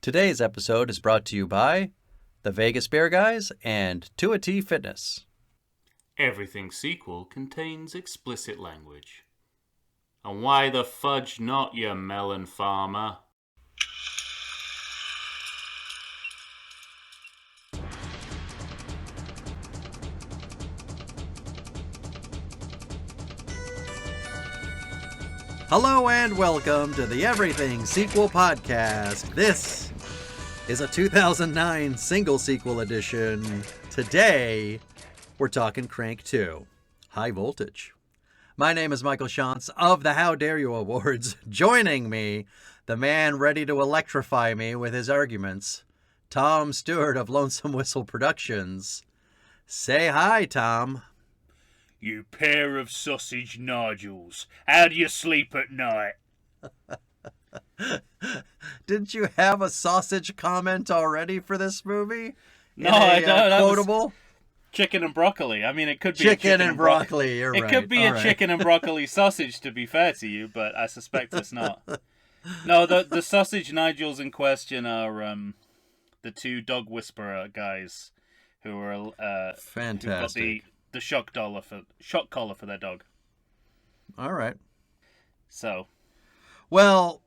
Today's episode is brought to you by the Vegas Bear Guys and 2T Fitness. Everything sequel contains explicit language. And why the fudge not, you melon farmer? Hello and welcome to the Everything Sequel Podcast. This is a 2009 single sequel edition. Today, we're talking Crank 2, High Voltage. My name is Michael Shantz of the How Dare You Awards. Joining me, the man ready to electrify me with his arguments, Tom Stewart of Lonesome Whistle Productions. Say hi, Tom. You pair of sausage Nigels. How do you sleep at night? Didn't you have a sausage comment already for this movie? No, I don't. Quotable? Chicken and broccoli. I mean, it could be chicken and broccoli. You're right. It could be a chicken and broccoli sausage, to be fair to you, but I suspect it's not. No, the sausage Nigels in question are the two dog whisperer guys who are fantastic. Who got the shock collar for their dog. All right. So, well,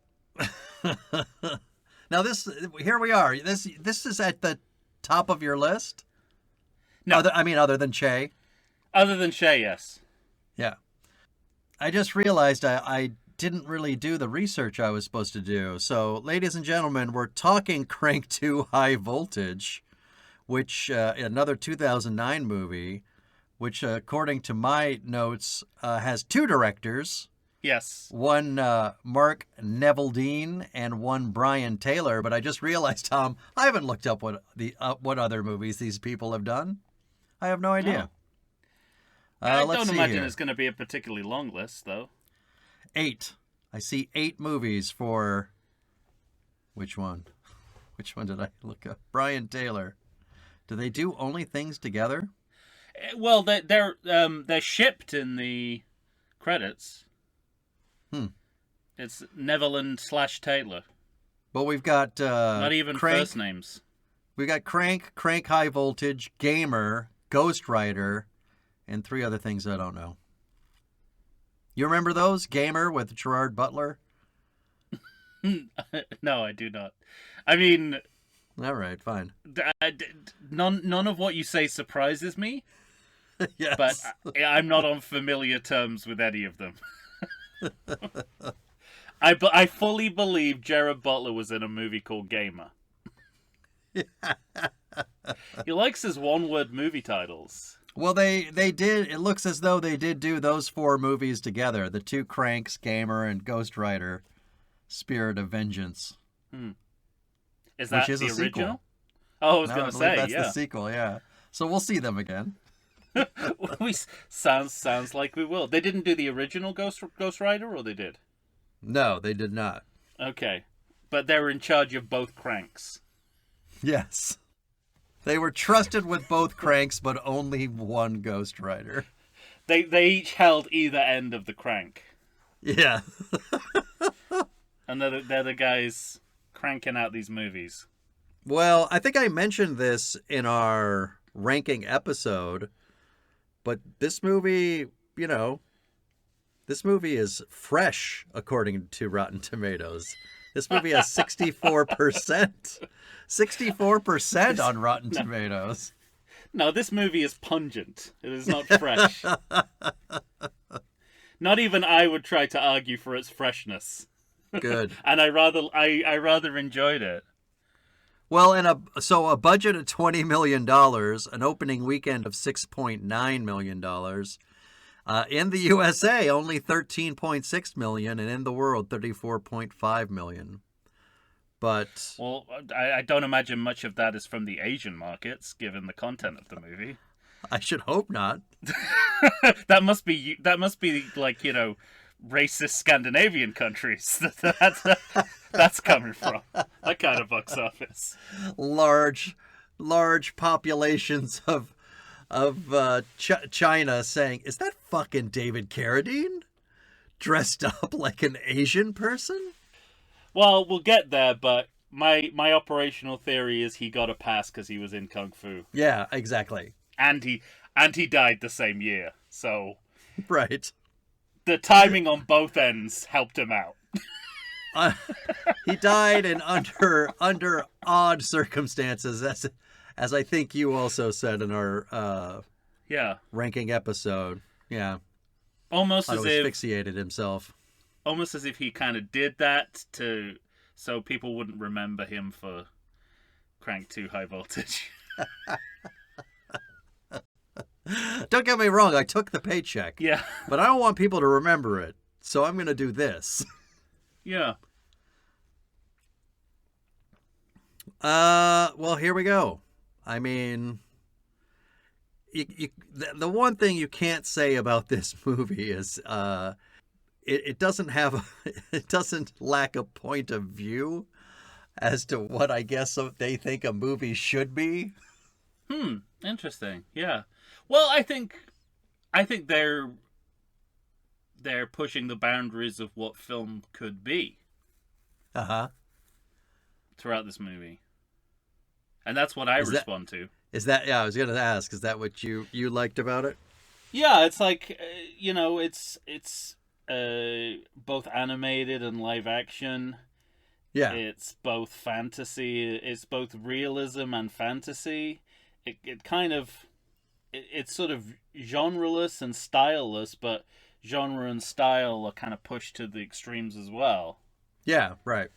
now here we are. This is at the top of your list. No, other than Che. Other than Che, yes. Yeah. I just realized I didn't really do the research I was supposed to do. So, ladies and gentlemen, we're talking Crank 2 High Voltage, which another 2009 movie, which according to my notes has two directors. Yes. One Mark Neville-Dean and one Brian Taylor. But I just realized, Tom, I haven't looked up what other movies these people have done. I have no idea. Oh. I don't imagine it's going to be a particularly long list, though. 8. I see 8 movies for... Which one? Which one did I look up? Brian Taylor. Do they do Only Things Together? Well, they're shipped in the credits. It's Neverland / Taylor. But we've got not even Crank, first names. We've got Crank High Voltage, Gamer, Ghost Rider, and 3 other things I don't know. You remember those? Gamer with Gerard Butler? No, I do not. I mean... All right, fine. None of what you say surprises me. Yes. But I'm not on familiar terms with any of them. I fully believe Gerard Butler was in a movie called Gamer. He likes his one-word movie titles. Well, they did. It looks as though they did do those 4 movies together. The 2 Cranks, Gamer, and Ghost Rider, Spirit of Vengeance. Is that the original? Sequel. Oh, I was going to say, that's the sequel, yeah. So we'll see them again. Sounds like we will. They didn't do the original Ghost Rider, or they did? No, they did not. Okay. But they were in charge of both Cranks. Yes. They were trusted with both Cranks, but only one Ghost Rider. They each held either end of the crank. Yeah. And they're the guys cranking out these movies. Well, I think I mentioned this in our ranking episode, but this movie, this movie is fresh according to Rotten Tomatoes. This movie has 64%. 64% on Rotten Tomatoes. No, this movie is pungent. It is not fresh. Not even I would try to argue for its freshness. Good. And I rather enjoyed it. Well, a budget of $20 million, an opening weekend of $6.9 million. In the USA, only $13.6 million, and in the world, $34.5 million. But well, I don't imagine much of that is from the Asian markets, given the content of the movie. I should hope not. That must be like, racist Scandinavian countries. That's coming from that kind of box office. Large populations of China saying, "Is that fucking David Carradine dressed up like an Asian person?" Well, we'll get there, but my operational theory is he got a pass because he was in Kung Fu, Yeah, exactly. and he died the same year. So Right. the timing on both ends helped him out. Uh, he died in under odd circumstances, as I think you also said in our Yeah, ranking episode. Yeah, almost as if asphyxiated himself. almost as if he kind of did that so people wouldn't remember him for Crank 2 High Voltage. Don't get me wrong, I took the paycheck. Yeah. But I don't want people to remember it, so I'm going to do this. Yeah. Well, here we go. I mean, the one thing you can't say about this movie is it doesn't have it doesn't lack a point of view as to what I guess they think a movie should be. Interesting. Yeah. Well, I think they're pushing the boundaries of what film could be Uh-huh. throughout this movie. And that's what I respond to. Is that, yeah, I was going to ask, is that what you liked about it? Yeah, it's like it's both animated and live action. Yeah. It's both fantasy, it's both realism and fantasy. It kind of it's sort of genreless and styleless, but genre and style are kind of pushed to the extremes as well. Yeah, right.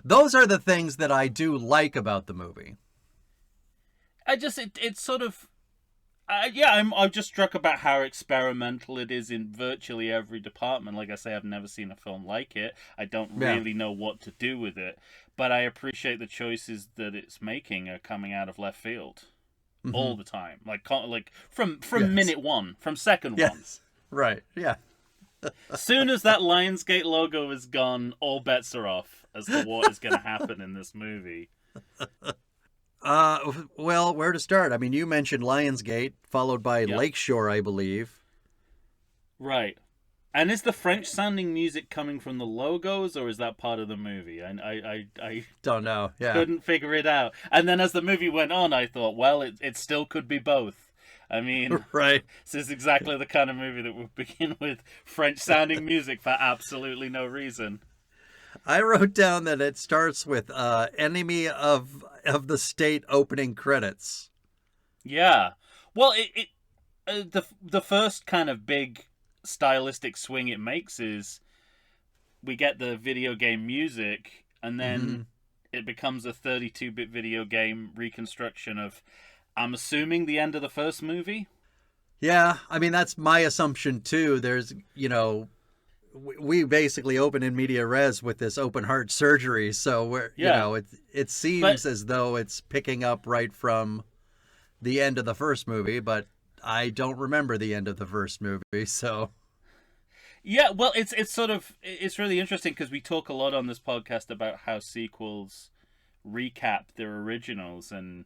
Those are the things that I do like about the movie. It's sort of I'm just struck about how experimental it is in virtually every department. Like I say, I've never seen a film like it. I don't really know what to do with it, but I appreciate the choices that it's making are coming out of left field all the time. Like from minute one, from second one. Yes. Right. Yeah. As soon as that Lionsgate logo is gone, all bets are off as to what is going to happen in this movie. Well, where to start? I mean, you mentioned Lionsgate, followed by Lakeshore, I believe. Right. And is the French-sounding music coming from the logos, or is that part of the movie? I don't know. Yeah. Couldn't figure it out. And then as the movie went on, I thought, well, it still could be both. I mean, right. This is exactly the kind of movie that would begin with French-sounding music for absolutely no reason. I wrote down that it starts with "Enemy of the State" opening credits. Yeah. Well, the first kind of big stylistic swing it makes is we get the video game music, and then it becomes a 32-bit video game reconstruction of, I'm assuming, the end of the first movie. Yeah, I mean, that's my assumption too. There's, we basically open in media res with this open heart surgery, so it seems as though it's picking up right from the end of the first movie, but I don't remember the end of the first movie, so. Yeah, well, it's really interesting because we talk a lot on this podcast about how sequels recap their originals, and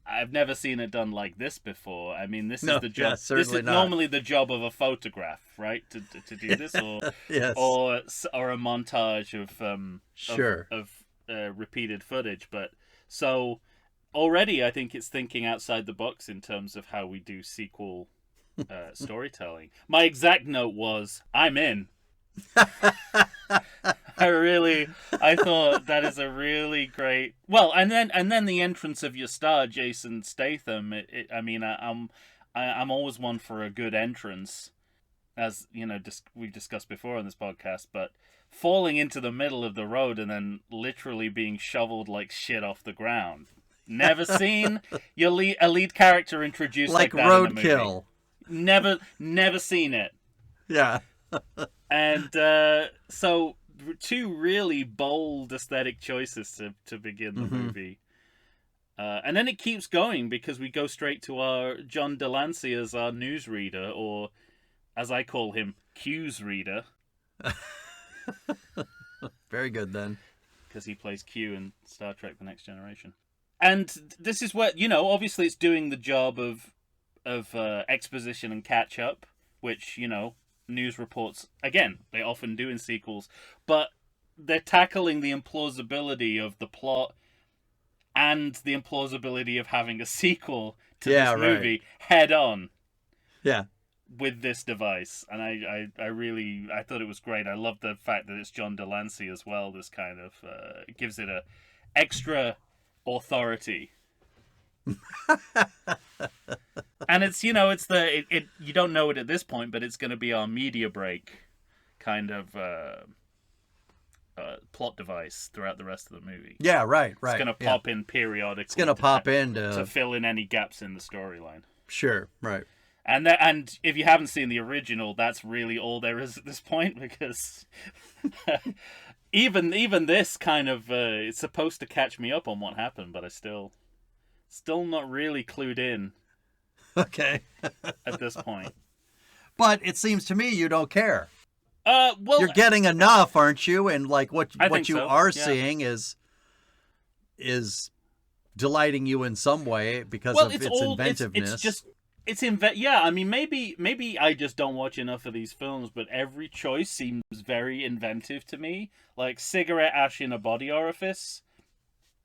I've never seen it done like this before. I mean, this is the job. This is normally the job of a photograph, right? To do this, or yes. or a montage of repeated footage. But so already, I think it's thinking outside the box in terms of how we do sequel storytelling. My exact note was, "I'm in." I thought that is a really great. Well, and then the entrance of your star, Jason Statham. I'm always one for a good entrance, as we've discussed before on this podcast. But falling into the middle of the road and then literally being shoveled like shit off the ground. Never seen a lead character introduced like that roadkill. In a movie. Never seen it. Yeah. And so two really bold aesthetic choices to begin the movie. And then it keeps going because we go straight to our John Delancey as our newsreader, or as I call him, Q's reader. Very good then. Because he plays Q in Star Trek The Next Generation. And this is where, obviously it's doing the job of exposition and catch up, which, news reports, again, they often do in sequels. But they're tackling the implausibility of the plot and the implausibility of having a sequel to this movie head on. Yeah. With this device, and I thought it was great. I love the fact that it's John Delancey as well. This kind of gives it a extra authority. And it's you don't know it at this point, but it's going to be our media break kind of plot device throughout the rest of the movie. Yeah, right. It's going to pop in periodically. It's going to pop in to fill in any gaps in the storyline. Sure, right. And if you haven't seen the original, that's really all there is at this point, because even this kind of it's supposed to catch me up on what happened, but I still not really clued in. Okay. At this point. But it seems to me you don't care. Well, you're getting enough, aren't you? And like what you so. are seeing is delighting you in some way because of its inventiveness. Yeah, I mean, maybe I just don't watch enough of these films, but every choice seems very inventive to me. Like cigarette ash in a body orifice.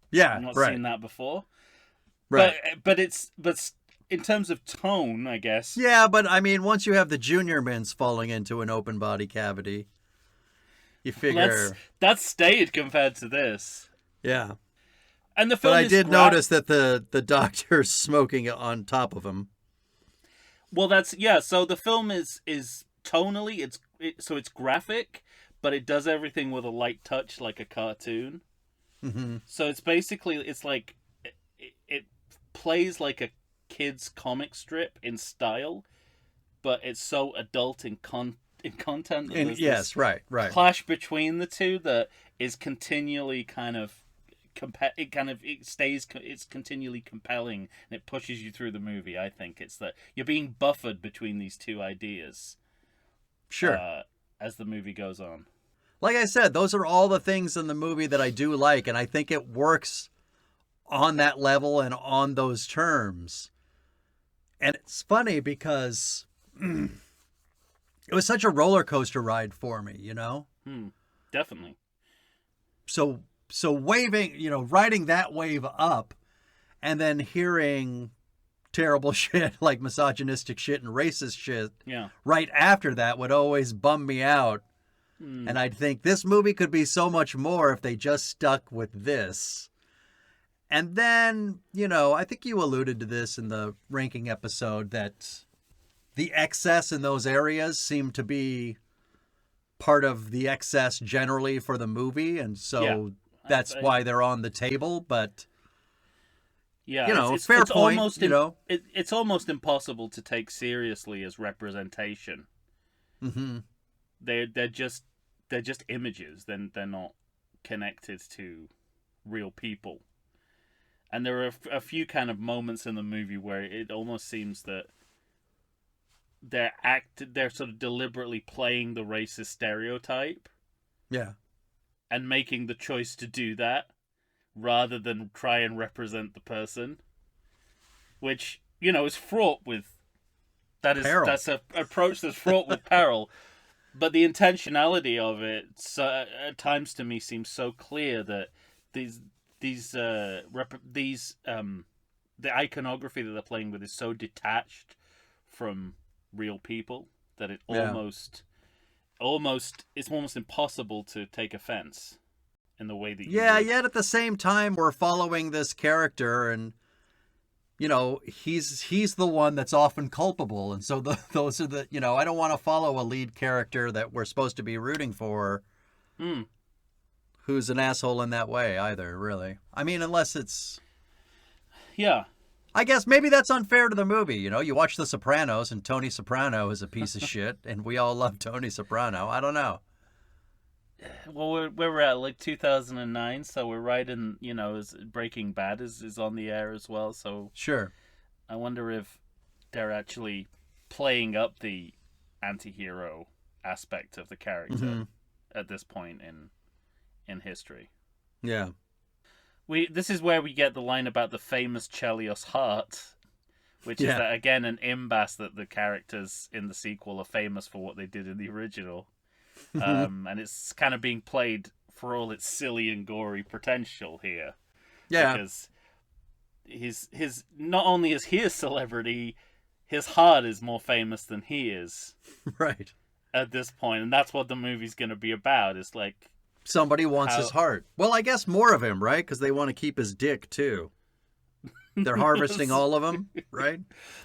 Yeah, I've not right. seen that before. Right. But in terms of tone, I guess. Yeah, but I mean, once you have the junior mints falling into an open body cavity, you figure that's staid compared to this. Yeah. And the film But I did notice that the doctor's smoking on top of him. Well, so the film is tonally it's graphic, but it does everything with a light touch like a cartoon. Mm-hmm. So it's basically like it plays like a kid's comic strip in style, but it's so adult in content. Yes, right. Clash between the two that is continually kind of it's continually compelling, and it pushes you through the movie. I think it's that you're being buffered between these two ideas. Sure. As the movie goes on. Like I said, those are all the things in the movie that I do like, and I think it works on that level and on those terms. And it's funny because it was such a roller coaster ride for me, you know? Definitely. So waving, riding that wave up and then hearing terrible shit like misogynistic shit and racist shit right after that would always bum me out. And I'd think this movie could be so much more if they just stuck with this. And then, I think you alluded to this in the ranking episode that the excess in those areas seemed to be part of the excess generally for the movie. And so that's why they're on the table. But, it's fair point. Almost it's almost impossible to take seriously as representation. Mm-hmm. They're just images. Then they're not connected to real people. And there are a few kind of moments in the movie where it almost seems that they're sort of deliberately playing the racist stereotype. Yeah. And making the choice to do that rather than try and represent the person. Which, is fraught with peril. That's an approach that's fraught with peril. But the intentionality of it at times to me seems so clear that the iconography that they're playing with is so detached from real people that it it's almost impossible to take offense in the way that you would. Yet at the same time we're following this character and he's the one that's often culpable, and so those are the I don't want to follow a lead character that we're supposed to be rooting for. Who's an asshole in that way either, really. I mean, unless it's... Yeah. I guess maybe that's unfair to the movie, You watch The Sopranos, and Tony Soprano is a piece of shit, and we all love Tony Soprano. I don't know. Well, we're at, 2009, so we're right in, Breaking Bad is on the air as well, so... Sure. I wonder if they're actually playing up the anti-hero aspect of the character at this point in history. Yeah. This is where we get the line about the famous Chelios heart, which is that, again, an imbas that the characters in the sequel are famous for what they did in the original. And it's kind of being played for all its silly and gory potential here. Yeah. Because his not only is he a celebrity, his heart is more famous than he is. Right. At this point, and that's what the movie's going to be about. It's like somebody wants his heart. Well, I guess more of him, right? Because they want to keep his dick too. They're harvesting all of them, right?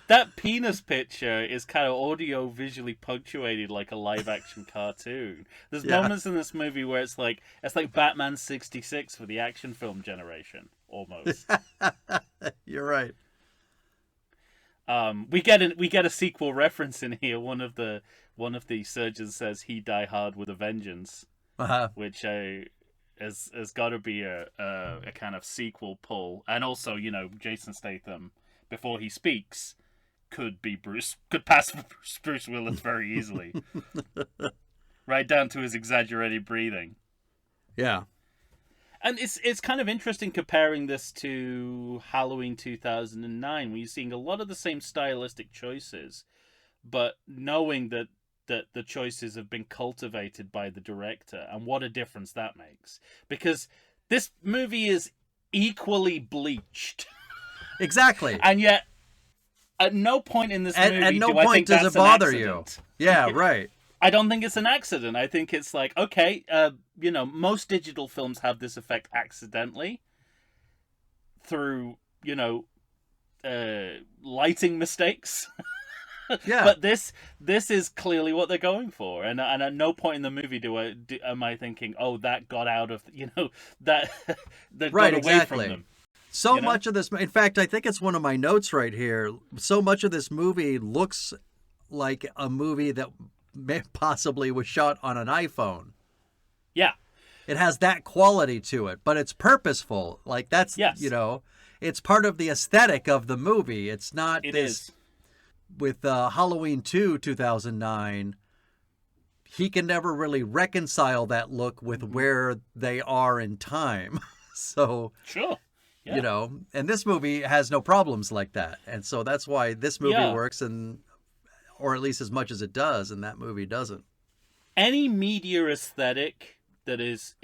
That penis picture is kind of audio visually punctuated like a live action cartoon. There's moments in this movie where it's like Batman 66 for the action film generation, almost. You're right. We get a sequel reference in here. One of the surgeons says he die hard with a vengeance, which has got to be a kind of sequel pull. And also, Jason Statham, before he speaks, could pass for Bruce Willis very easily, right down to his exaggerated breathing. Yeah. And it's kind of interesting comparing this to Halloween 2009, where you're seeing a lot of the same stylistic choices, but knowing that the choices have been cultivated by the director, and what a difference that makes. Because this movie is equally bleached. Exactly. And yet, at no point in this movie at no do I point think does that's it bother an you. accident. Yeah, right. I don't think it's an accident. I think it's like, okay, most digital films have this effect accidentally through, lighting mistakes. Yeah. But this is clearly what they're going for, and at no point in the movie am I thinking, oh, that got out of that right, got away exactly. from them. So much of this, in fact, I think it's one of my notes right here. So much of this movie looks like a movie that possibly was shot on an iPhone. Yeah. It has that quality to it, but it's purposeful. Like that's, it's part of the aesthetic of the movie. It's not this. With Halloween 2, 2009, he can never really reconcile that look with where they are in time. So, sure. Yeah. And this movie has no problems like that. And so that's why this movie works, or at least as much as it does, and that movie doesn't. Any media aesthetic that was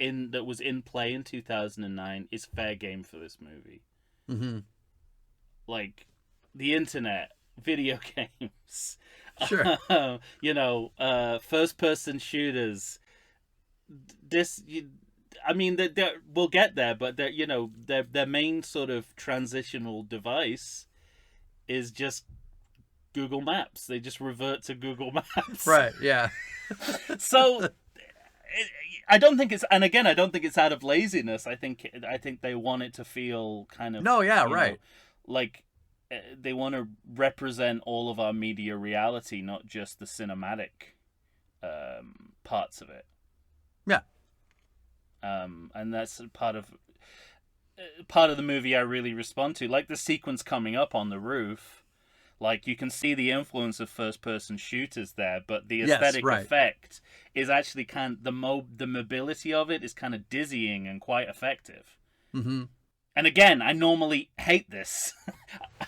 in play in 2009 is fair game for this movie. Mm-hmm. Like the internet, video games, sure, first-person shooters. We'll get there, but their main sort of transitional device is just Google Maps. They just revert to Google Maps. Right, yeah. So I don't think it's out of laziness. I think they want it to feel kind of right. Like they want to represent all of our media reality, not just the cinematic parts of it. Yeah. And that's part of the movie I really respond to, like the sequence coming up on the roof. Like you can see the influence of first-person shooters there, but the aesthetic effect is actually kind of the mobility of it is kind of dizzying and quite effective. Mm-hmm. And again, I normally hate this.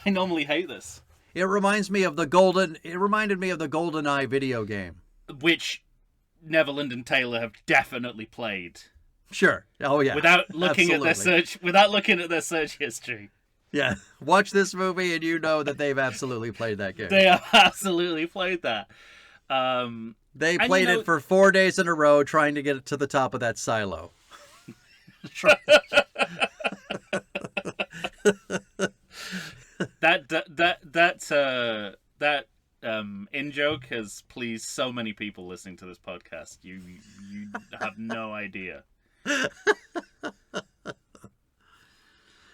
It reminded me of the GoldenEye video game, which Neverland and Taylor have definitely played. Sure. Oh yeah. Without looking at their search history. Yeah. Watch this movie and you know that they've absolutely played that game. They have absolutely played that. They played it for 4 days in a row trying to get it to the top of that silo. That in joke has pleased so many people listening to this podcast. You have no idea.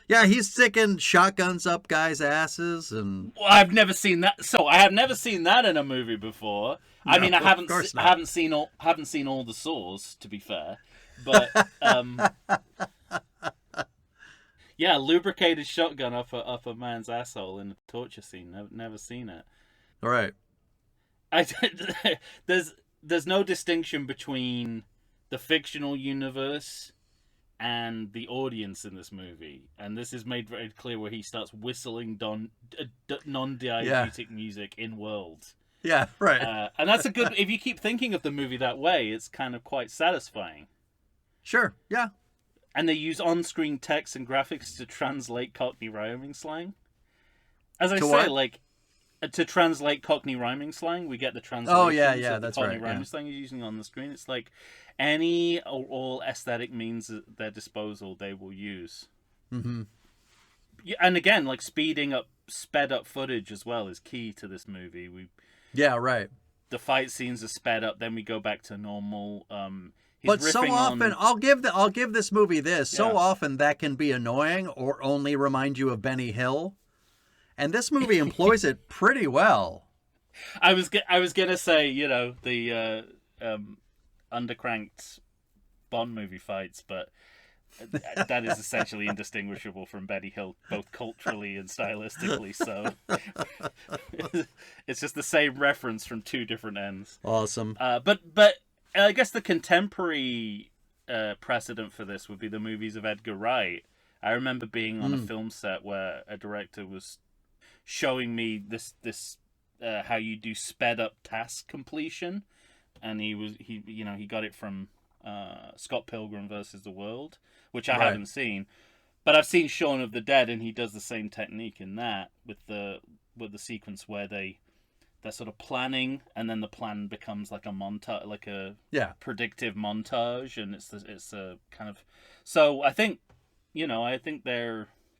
Yeah, he's sticking shotguns up guys' asses, and well, I've never seen that. So I have never seen that in a movie before. No, I mean, I haven't seen all the Saws, to be fair, but yeah, lubricated shotgun up a man's asshole in a torture scene. Never seen it. All right. There's no distinction between the fictional universe and the audience in this movie, and this is made very clear where he starts whistling non-diegetic music in world. Yeah, right. And that's a good. If you keep thinking of the movie that way, it's kind of quite satisfying. Sure. Yeah. And they use on-screen text and graphics to translate Cockney rhyming slang. As I To say, what? like, to translate Cockney rhyming slang, we get the Oh, translations yeah, of the that's Cockney right. rhyming Yeah. slang he's using on the screen. It's like any or all aesthetic means at their disposal they will use. Mm-hmm. Yeah, and again, like sped up footage as well is key to this movie. Yeah, right. The fight scenes are sped up, then we go back to normal. He's But so riffing often, on I'll give this movie this. So yeah. often that can be annoying or only remind you of Benny Hill, and this movie employs it pretty well. I was gonna say, you know, the undercranked Bond movie fights, but that is essentially indistinguishable from Benny Hill, both culturally and stylistically. So it's just the same reference from two different ends. Awesome. But I guess the contemporary precedent for this would be the movies of Edgar Wright. I remember being on a film set where a director was showing me this how you do sped up task completion, and he got it from Scott Pilgrim versus the World, which I haven't seen, but I've seen Shaun of the Dead, and he does the same technique in that with the sequence where they're sort of planning, and then the plan becomes like a montage, like a predictive montage, and it's a kind of, so I think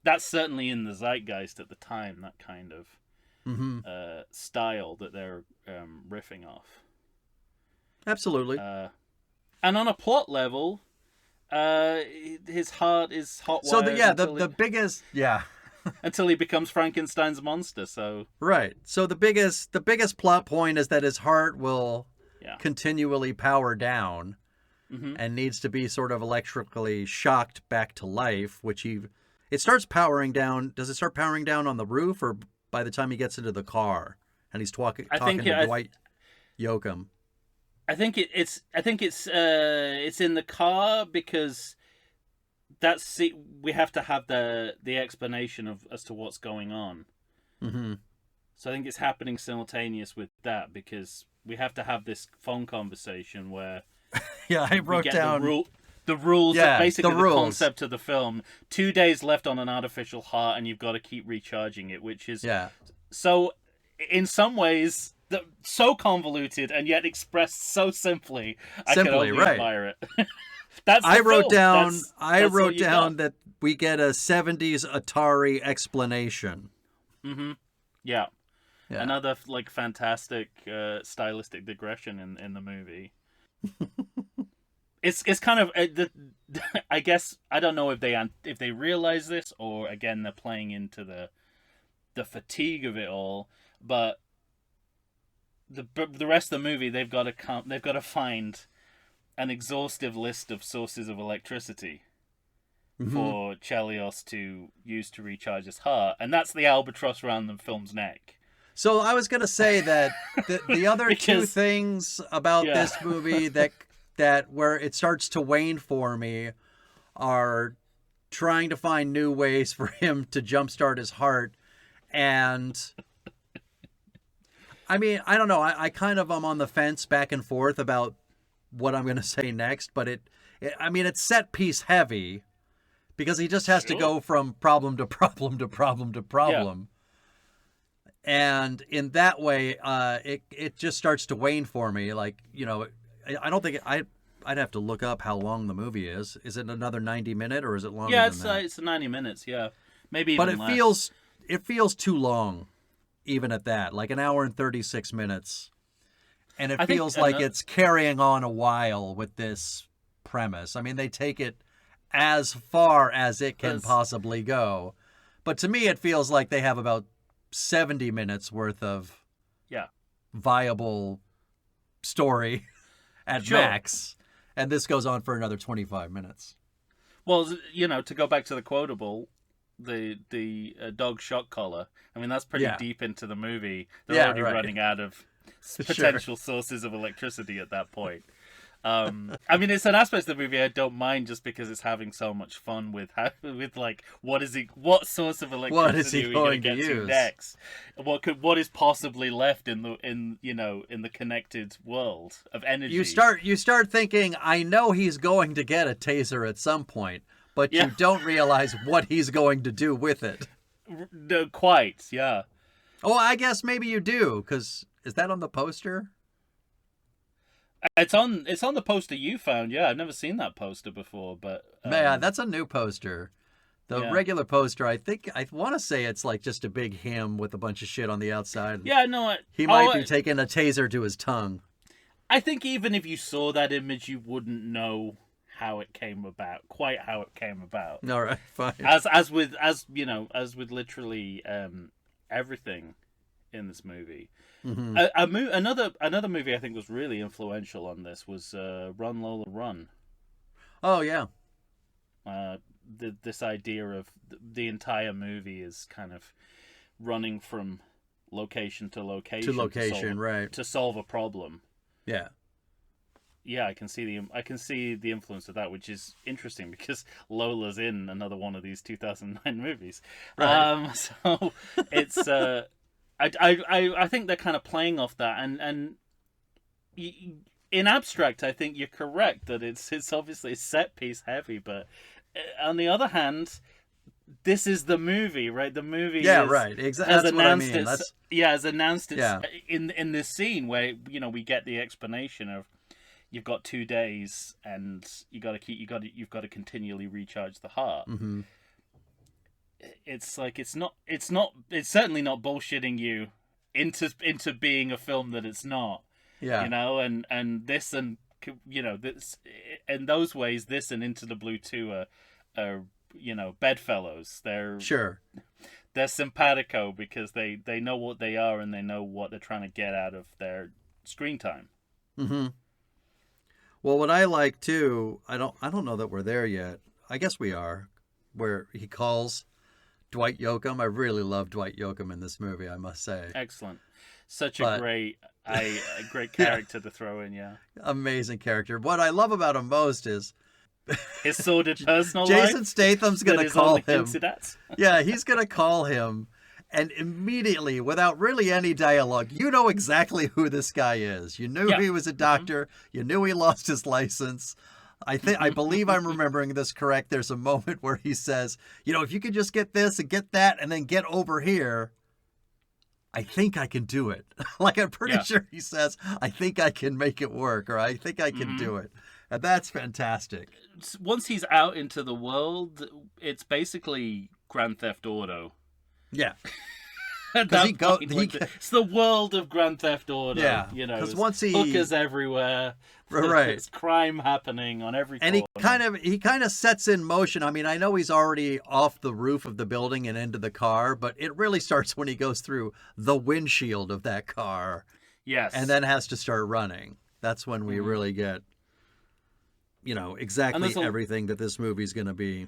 that's certainly in the zeitgeist at the time, that kind of style that they're riffing off. Absolutely. And on a plot level, his heart is hotwired. So the biggest until he becomes Frankenstein's monster. So right. So the biggest plot point is that his heart will continually power down, and needs to be sort of electrically shocked back to life. It starts powering down. Does it start powering down on the roof, or by the time he gets into the car and he's talking to Dwight Yoakam? I think it's in the car, because we have to have the explanation as to what's going on. Mm-hmm. So I think it's happening simultaneous with that, because we have to have this phone conversation where I wrote down the rules. Basically, the rules. concept of the film: 2 days left on an artificial heart, and you've got to keep recharging it, which is so. In some ways, so convoluted and yet expressed so simply. I can only admire it. I wrote down that we get a 70s Atari explanation. Mm-hmm. Yeah. Another like fantastic stylistic digression in the movie. It's kind of I guess I don't know if they realize this, or again they're playing into the fatigue of it all, but the rest of the movie they've got to find an exhaustive list of sources of electricity for Chelios to use to recharge his heart, and that's the albatross around the film's neck. So I was going to say that the other two things about this movie that where it starts to wane for me are trying to find new ways for him to jumpstart his heart. And I mean, I don't know. I kind of am on the fence back and forth about what I'm going to say next, but it's set piece heavy, because he just has to go from problem to problem to problem to problem. Yeah. And in that way, it just starts to wane for me. Like, I don't think I'd have to look up how long the movie is. Is it another 90 minute, or is it longer than that? It's 90 minutes. Yeah, maybe even less. But it feels too long, even at that. Like an hour and 36 minutes, and it feels like it's carrying on a while with this premise. I mean, they take it as far as it can possibly go, but to me, it feels like they have about 70 minutes worth of viable story at max, and this goes on for another 25 minutes. Well, to go back to the quotable, the dog shock collar, I mean, that's pretty deep into the movie. They're already running out of potential sources of electricity at that point. I mean, it's an aspect of the movie I don't mind just because it's having so much fun with like what source of What is electricity he are we going going to to get to use? next? What is possibly left in the connected world of energy? You start thinking, I know he's going to get a taser at some point, but Yeah. you don't realize what he's going to do with it. No, quite, yeah. Oh, I guess maybe you do, because is that on the poster? It's on the poster you found. Yeah, I've never seen that poster before, but Man, that's a new poster. The yeah. regular poster, I want to say it's like just a big him with a bunch of shit on the outside. Yeah, no, He might be taking a taser to his tongue. I think even if you saw that image, you wouldn't know quite how it came about. All right, fine. As with literally everything in this movie. Mm-hmm. Another movie I think was really influential on this was Run Lola Run. Oh yeah. This idea of the entire movie is kind of running from location to location, right, to solve a problem. Yeah. Yeah, I can see the influence of that, which is interesting because Lola's in another one of these 2009 movies. Right. So it's I think they're kind of playing off that, and in abstract, I think you're correct that it's obviously set piece heavy, but on the other hand, this is the movie, right? The movie, right, exactly. That's what I mean. Has announced it in this scene where we get the explanation of you've got 2 days and you've got to continually recharge the heart. Mm-hmm. It's like it's certainly not bullshitting you into being a film that it's not. Yeah. And this and this in those ways, this and Into the Blue 2 are bedfellows. They're simpatico because they know what they are and they know what they're trying to get out of their screen time. Mm-hmm. Well, what I like too, I don't know that we're there yet. I guess we are, where he calls Dwight Yoakam. I really love Dwight Yoakam in this movie, I must say. Excellent. Such a great character to throw in, yeah. Amazing character. What I love about him most is his sordid personal Jason life. Statham's going to call him. Yeah, he's going to call him, and immediately, without really any dialogue, you know exactly who this guy is. You knew he was a doctor. Mm-hmm. You knew he lost his license. I believe I'm remembering this correct. There's a moment where he says, if you could just get this and get that and then get over here, I think I can do it. Like, I'm pretty sure he says, I think I can make it work, or I think I can do it. And that's fantastic. Once he's out into the world, it's basically Grand Theft Auto. Yeah. It's the world of Grand Theft Auto. Yeah. Because once hookers everywhere. Right. There's crime happening on every corner. And he kind of sets in motion. I mean, I know he's already off the roof of the building and into the car, but it really starts when he goes through the windshield of that car. Yes. And then has to start running. That's when we really get, exactly everything that this movie's going to be.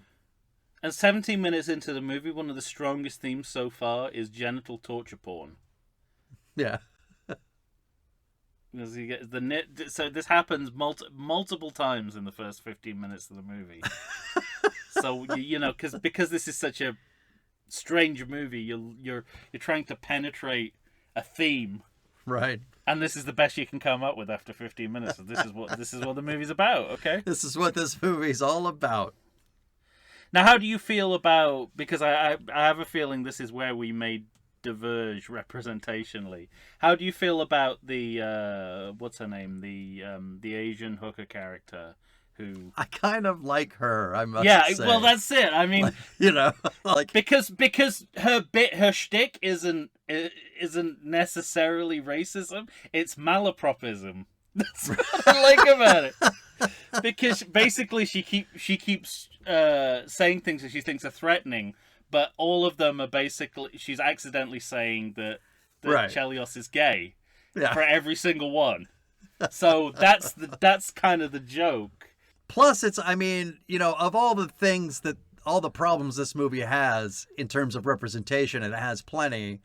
And 17 minutes into the movie, one of the strongest themes so far is genital torture porn. Yeah. Because you get so this happens multiple times in the first 15 minutes of the movie. So because this is such a strange movie, you're trying to penetrate a theme, right? And this is the best you can come up with after 15 minutes. So this is what the movie's about. Okay, this is what this movie's all about. Now, how do you feel about? Because I have a feeling this is where we may diverge representationally. How do you feel about the what's her name, the Asian hooker character who? I kind of like her. I must say. Yeah, well, that's it. I mean, because her shtick isn't necessarily racism. It's malapropism. That's what I like about it. Because basically she keeps saying things that she thinks are threatening, but all of them are basically she's accidentally saying that Chelios is gay for every single one. So that's kind of the joke. Plus, it's of all the problems this movie has in terms of representation, and it has plenty.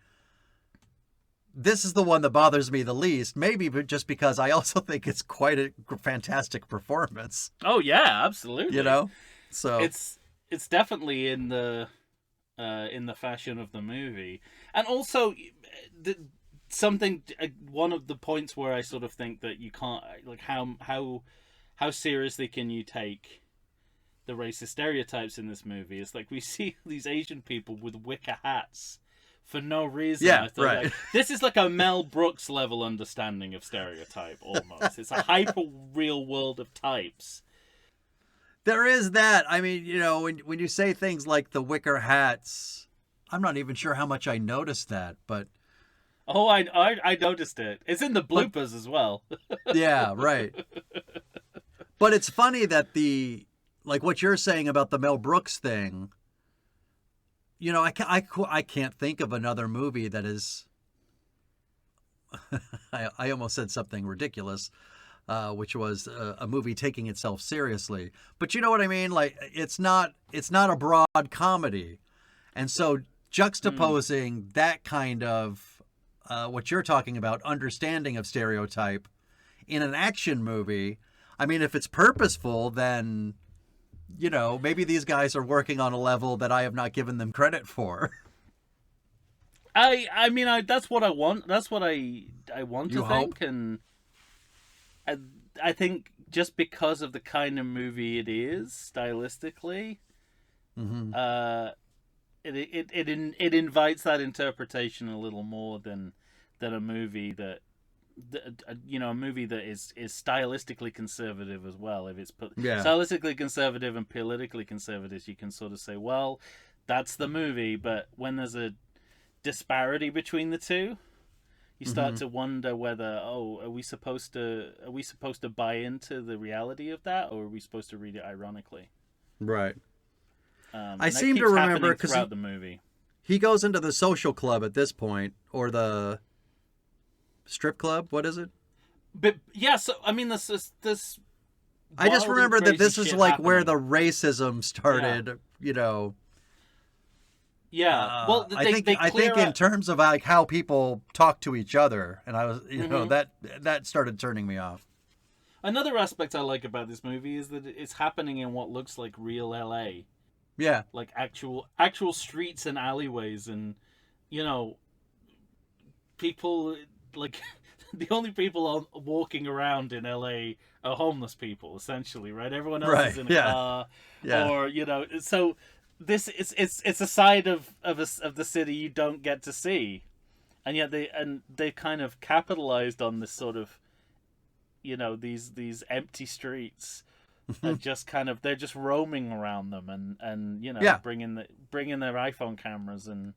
this is the one that bothers me the least, maybe but just because I also think it's quite a fantastic performance. Oh yeah, absolutely. You know? So it's definitely in the fashion of the movie. And also one of the points where I sort of think that you can't, like, how seriously can you take the racist stereotypes in this movie? It's like we see these Asian people with wicker hats for no reason. Yeah, I thought, right. like, this is like a Mel Brooks level understanding of stereotype almost. It's a hyper real world of types. There is that. I mean, you know, when you say things like the wicker hats, I'm not even sure how much I noticed that, but Oh, I noticed it. It's in the bloopers as well. yeah, right. But it's funny that like what you're saying about the Mel Brooks thing, you know, I can't think of another movie that is I almost said something ridiculous, which was a movie taking itself seriously. But you know what I mean? Like it's not a broad comedy. And so juxtaposing that kind of what you're talking about, understanding of stereotype in an action movie, I mean, if it's purposeful, then, you know, maybe these guys are working on a level that I have not given them credit for. I mean, that's what I want. That's what I want You to hope? think, and I think just because of the kind of movie it is stylistically, Mm-hmm. it invites that interpretation a little more than a movie that a movie that is stylistically conservative as well. If it's Yeah. stylistically conservative and politically conservative, you can sort of say, well, that's the movie. But when there's a disparity between the two, you start to wonder whether, are we supposed to buy into the reality of that, or are we supposed to read it ironically? Right. I And that seem to keeps remember happening because throughout the movie. he goes into the social club at this point, or the strip club. What is it? But yeah, so I mean, this I just wild and remember that crazy this is shit like where the happening. racism started. You know, Yeah. Well, I think they I clear think in out. terms of like how people talk to each other, and I was, you know, Mhm. that started turning me off. Another aspect I like about this movie is that it's happening in what looks like real LA, Yeah. like actual streets and alleyways, and you know, people like the only people walking around in LA are homeless people, essentially, right? Everyone else Right. is in a Yeah. car, Yeah. or you know, so this it's a side of the city you don't get to see, and yet they kind of capitalized on this sort of, you know, these empty streets. And just kind of they're just roaming around them, and you know, Yeah. bringing their iPhone cameras and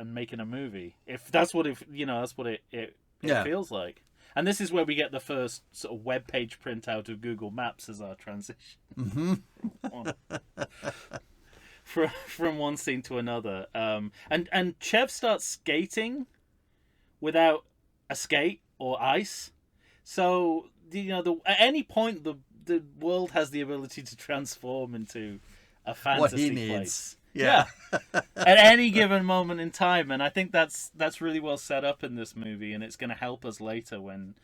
making a movie. If that's what that's what it Yeah. feels like. And this is where we get the first sort of web page printout of Google Maps as our transition Mm-hmm. from one scene to another. And Chev starts skating without a skate or ice. So you know, at any point the world has the ability to transform into a What he fantasy needs. place. Yeah. At any given moment in time, and I think that's really well set up in this movie, and it's going to help us later when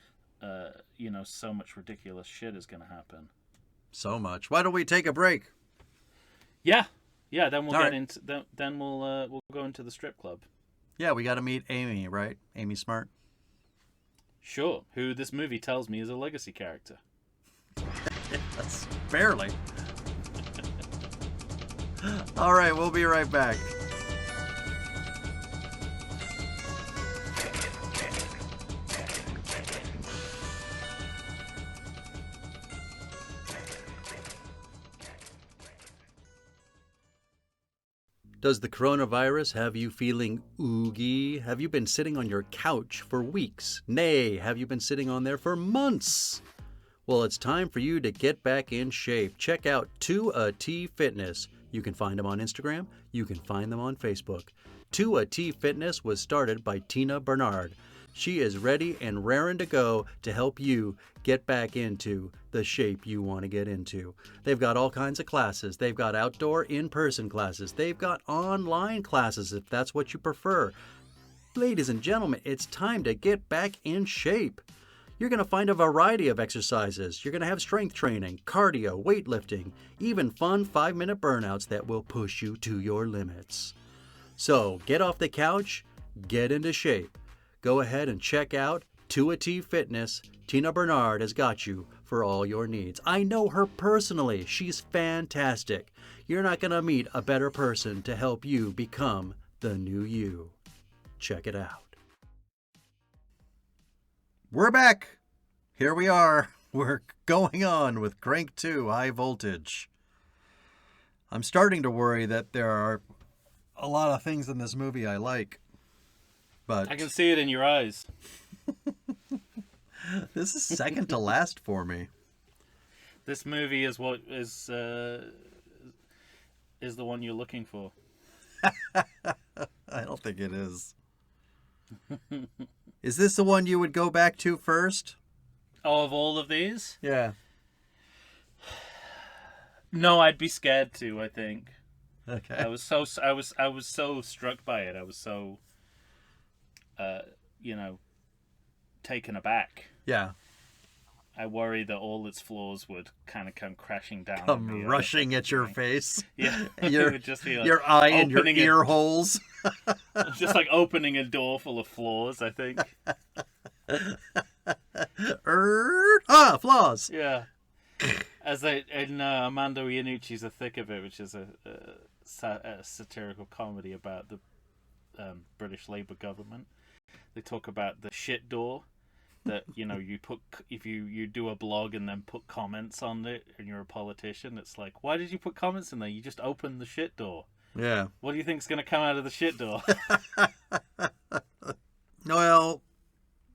you know, so much ridiculous shit is going to happen. So much. Why don't we take a break? Yeah. Then we'll All get right. into then we'll go into the strip club. Yeah, we got to meet Amy, right? Amy Smart. Sure. Who this movie tells me is a legacy character. Yes, barely. All right, we'll be right back. Does the coronavirus have you feeling oogie? Have you been sitting on your couch for weeks? Nay, have you been sitting on there for months? Well, it's time for you to get back in shape. Check out 2AT Fitness. You can find them on Instagram. You can find them on Facebook. 2AT Fitness was started by Tina Bernard. She is ready and raring to go to help you get back into the shape you want to get into. They've got all kinds of classes. They've got outdoor in-person classes. They've got online classes if that's what you prefer. Ladies and gentlemen, it's time to get back in shape. You're going to find a variety of exercises. You're going to have strength training, cardio, weightlifting, even fun 5-minute burnouts that will push you to your limits. So get off the couch, get into shape. Go ahead and check out 2AT Fitness. Tina Bernard has got you for all your needs. I know her personally. She's fantastic. You're not going to meet a better person to help you become the new you. Check it out. We're back. Here we are. We're going on with Crank 2 High Voltage. I'm starting to worry that there are a lot of things in this movie I like. But I can see it in your eyes. This is second to last for me. This movie is what is the one you're looking for. I don't think it is. Is this the one you would go back to first? Oh, of all of these? Yeah. No, I'd be scared to, I think. Okay. I was so struck by it. I was so taken aback. Yeah. I worry that all its flaws would kind of come crashing down. Come rushing at your face. Yeah. Your, it would just be like your eye and your ear holes. Just like opening a door full of flaws, I think. Flaws. Yeah. As they in Armando Iannucci's The Thick of It, which is a satirical comedy about the British Labour government. They talk about the shit door. That you put if you do a blog and then put comments on it and you're a politician, it's like, why did you put comments in there? You just opened the shit door. Yeah. What do you think's going to come out of the shit door? Well,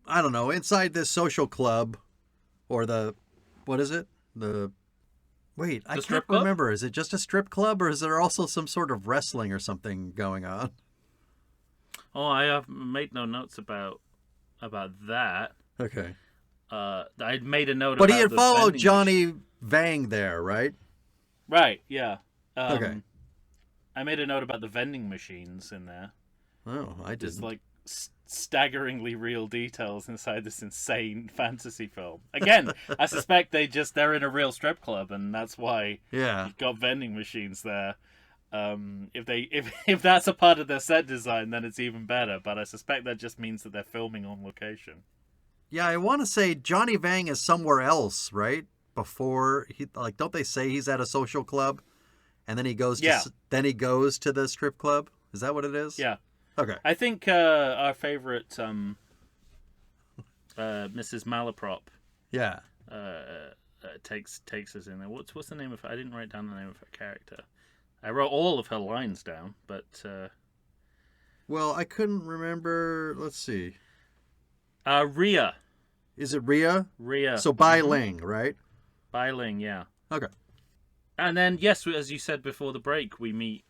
I don't know. Inside this social club, or what is it? I can't remember. Is it just a strip club, or is there also some sort of wrestling or something going on? Oh, I have made no notes about that. Okay. I made a note. But he had followed Johnny Vang there, right? Right. Yeah. Okay. I made a note about the vending machines in there. Oh, I didn't. There's like staggeringly real details inside this insane fantasy film. Again, I suspect they're in a real strip club, and that's why you've got vending machines there. If that's a part of their set design, then it's even better. But I suspect that just means that they're filming on location. Yeah, I want to say Johnny Vang is somewhere else, right? Before don't they say he's at a social club, and then he goes to the strip club? Is that what it is? Yeah. Okay. I think our favorite Mrs. Malaprop. Yeah. Takes us in there. What's the name of her? I didn't write down the name of her character. I wrote all of her lines down, but well, I couldn't remember. Let's see. Rhea. Is it Rhea? Rhea. So Bai Ling, right? Bai Ling, yeah. Okay. And then, yes, as you said before the break, we meet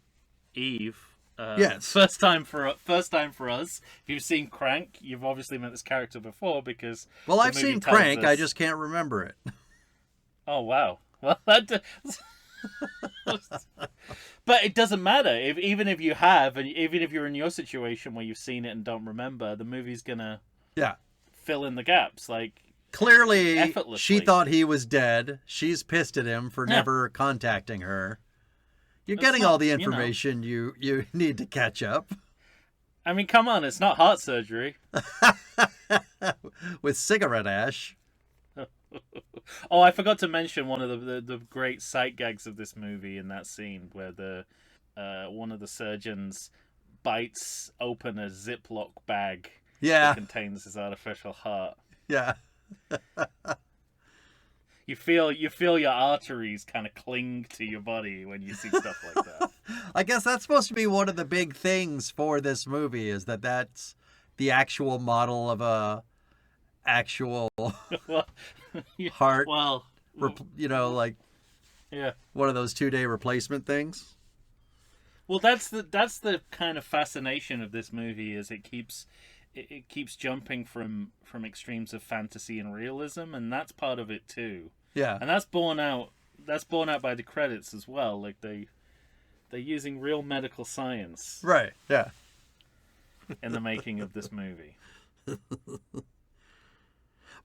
Eve. Yes. First time for us. If you've seen Crank, you've obviously met this character before because. Well, I've seen Crank. I just can't remember it. Oh wow. Well, that. But it doesn't matter. Even if you have, and even if you're in your situation where you've seen it and don't remember, the movie's gonna. Yeah. Fill in the gaps, like clearly she thought he was dead. She's pissed at him for never contacting her. You're getting all the information you need to catch up. I mean, come on, it's not heart surgery. With cigarette ash. Oh, I forgot to mention one of the great sight gags of this movie in that scene where the one of the surgeons bites open a Ziploc bag. Yeah. That contains his artificial heart. Yeah. You feel your arteries kind of cling to your body when you see stuff like that. I guess that's supposed to be one of the big things for this movie is that's the actual model of a heart. Well, yeah, one of those 2-day replacement things. Well, that's the kind of fascination of this movie is it keeps jumping from extremes of fantasy and realism, and that's part of it too. Yeah, and that's borne out by the credits as well. Like they're using real medical science, right? Yeah, in the making of this movie.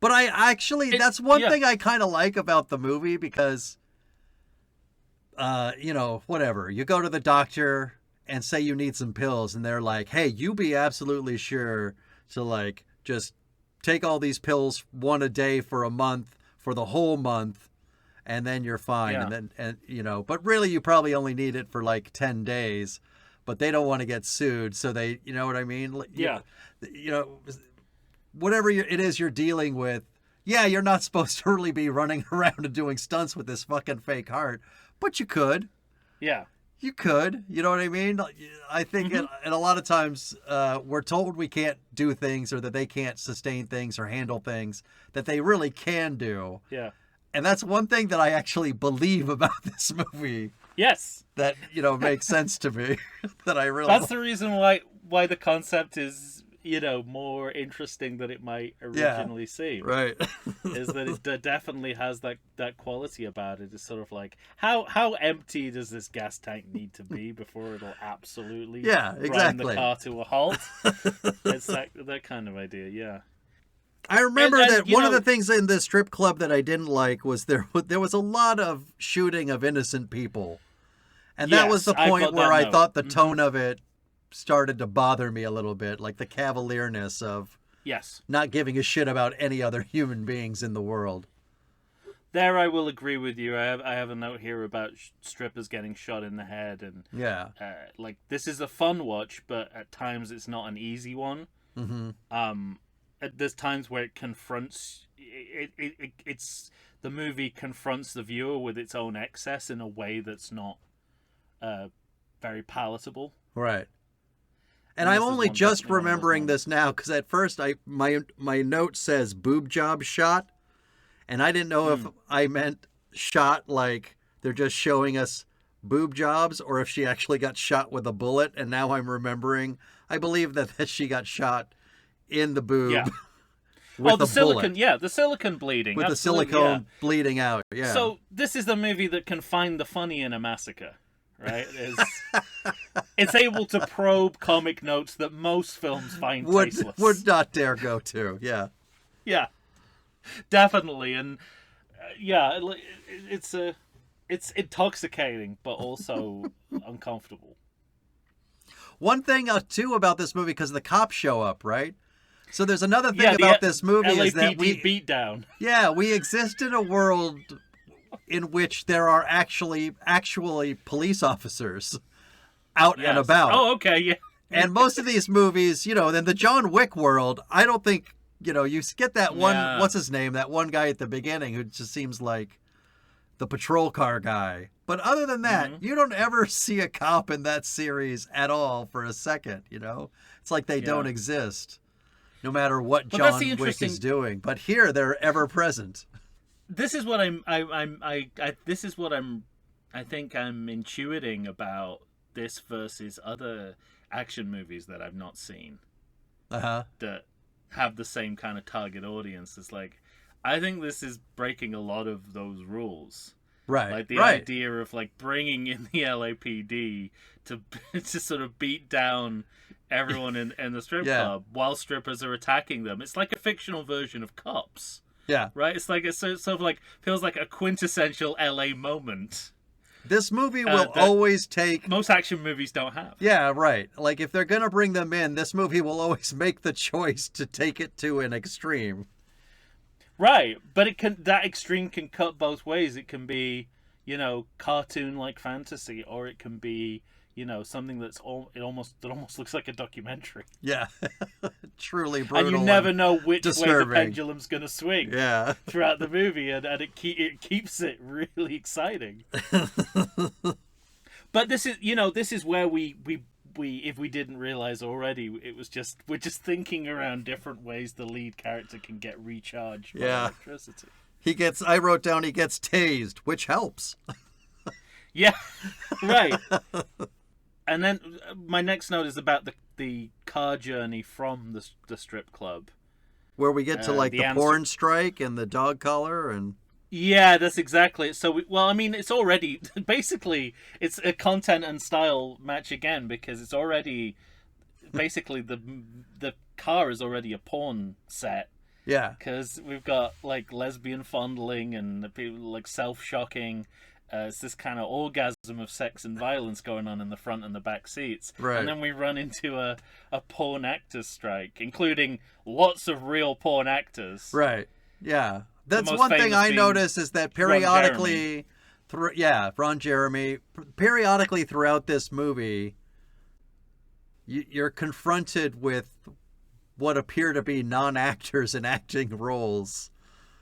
But that's one thing I kind of like about the movie because, whatever. You go to the doctor and say you need some pills, and they're like, hey, you be absolutely sure to, like, just take all these pills one a day for a month, for the whole month, and then you're fine. Yeah. But really you probably only need it for, like, 10 days. But they don't want to get sued, so they, you know what I mean? Yeah. Whatever it is you're dealing with, yeah, you're not supposed to really be running around and doing stunts with this fucking fake heart, but you could. Yeah. You could. You know what I mean? I think, and a lot of times we're told we can't do things or that they can't sustain things or handle things that they really can do. Yeah. And that's one thing that I actually believe about this movie. Yes. That, makes sense to me. That I really... That's the reason why the concept is, more interesting than it might originally seem. Right. Is that it definitely has that quality about it. It's sort of like, how empty does this gas tank need to be before it'll absolutely grind the car to a halt? It's that kind of idea, yeah. I remember that one of the things in this strip club that I didn't like was there was a lot of shooting of innocent people. And that was the point where I thought the tone of it started to bother me a little bit, like the cavalierness of not giving a shit about any other human beings in the world. There I will agree with you. I have a note here about strippers getting shot in the head. And this is a fun watch, but at times it's not an easy one. Mm-hmm. There's times where it confronts... It's the movie confronts the viewer with its own excess in a way that's not very palatable. Right. And I'm only just remembering this now because at first my note says boob job shot, and I didn't know if I meant shot like they're just showing us boob jobs or if she actually got shot with a bullet. And now I'm remembering, I believe that she got shot in the boob. Yeah. With the silicone, bullet. the silicone bleeding. With absolutely, the silicone bleeding out, yeah. So this is the movie that can find the funny in a massacre. Right? It's able to probe comic notes that most films find tasteless. Would not dare go to, yeah. Yeah, definitely. And it's intoxicating, but also uncomfortable. One thing, too, about this movie, because the cops show up, right? So there's another thing about this movie LAPD is that beat down. Yeah, we exist in a world in which there are actually police officers out and about. Oh, okay, yeah. And most of these movies, in the John Wick world, I don't think, you get that one, what's his name, that one guy at the beginning who just seems like the patrol car guy. But other than that, you don't ever see a cop in that series at all for a second, It's like they don't exist, no matter what John Wick is doing. But here, they're ever present. This is what I think I'm intuiting about this versus other action movies that I've not seen. That have the same kind of target audience. It's like, I think this is breaking a lot of those rules. Right. Like the idea of like bringing in the LAPD to sort of beat down everyone in the strip club while strippers are attacking them. It's like a fictional version of Cops. Yeah. Right? It's like, it's sort of like, feels like a quintessential LA moment. This movie will always take... Most action movies don't have. Yeah, right. Like, if they're going to bring them in, this movie will always make the choice to take it to an extreme. Right. But that extreme can cut both ways. It can be, cartoon-like fantasy, or it can be, something that almost looks like a documentary. Yeah. Truly brutal. And you never know which disturbing. way the pendulum's going to swing throughout the movie, and it keeps it really exciting. But this is where we if we didn't realize already, we're just thinking around different ways the lead character can get recharged by electricity. I wrote down he gets tased, which helps. Yeah, right. And then my next note is about the car journey from the strip club, where we get to the porn strike and the dog collar and. Yeah, that's exactly it. So, it's already basically it's a content and style match again, because it's already basically the car is already a porn set. Yeah. Because we've got like lesbian fondling and the people like self-shocking. It's this kind of orgasm of sex and violence going on in the front and the back seats. Right. And then we run into a porn actors strike, including lots of real porn actors. Right. Yeah. That's most one thing famous I being notice is that periodically, Ron Jeremy, periodically throughout this movie, you're confronted with what appear to be non-actors in acting roles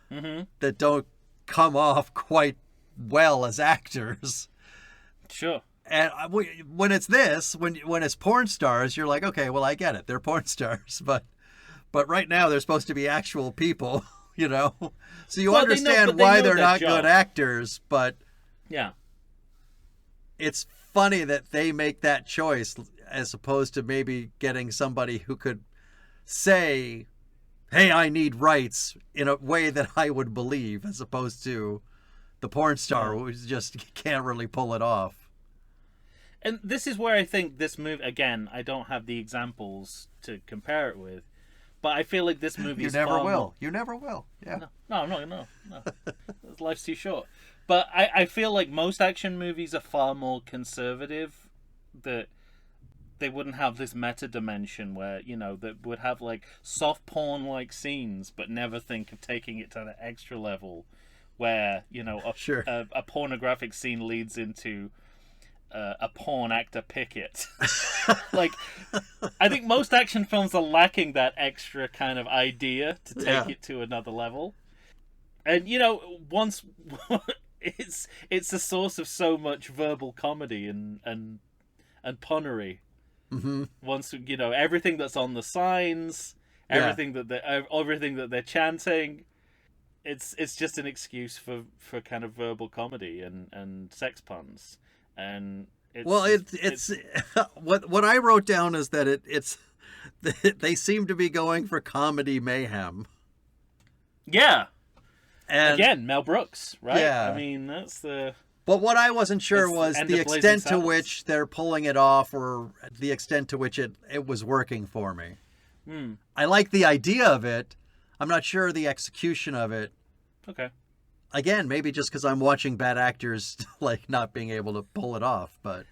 that don't come off quite well as actors. Sure. And when it's this, when it's porn stars, you're like, okay, well, I get it. They're porn stars, but right now they're supposed to be actual people, you know? So you understand why they're not good actors, but yeah, it's funny that they make that choice as opposed to maybe getting somebody who could say, hey, I need rights in a way that I would believe, as opposed to the porn star who just can't really pull it off. And this is where I think this movie, again, I don't have the examples to compare it with, but I feel like this movie is never will. You never will. Yeah. No. Life's too short. But I feel like most action movies are far more conservative, that they wouldn't have this meta dimension where, you know, that would have like soft porn like scenes, but never think of taking it to the extra level where, you know, a pornographic scene leads into a porn actor picket. Like, I think most action films are lacking that extra kind of idea to take it to another level. And, you know, once it's a source of so much verbal comedy and punnery. Mm-hmm. Once, you know, everything that's on the signs, everything that they're chanting, it's just an excuse for kind of verbal comedy and sex puns. And it's what I wrote down is that it's they seem to be going for comedy mayhem. Yeah. And again, Mel Brooks, right? Yeah. I mean, that's the... But what I wasn't sure was the extent to which they're pulling it off, or the extent to which it was working for me. I like the idea of it. I'm not sure the execution of it. Okay. Again, maybe just because I'm watching bad actors like not being able to pull it off, but...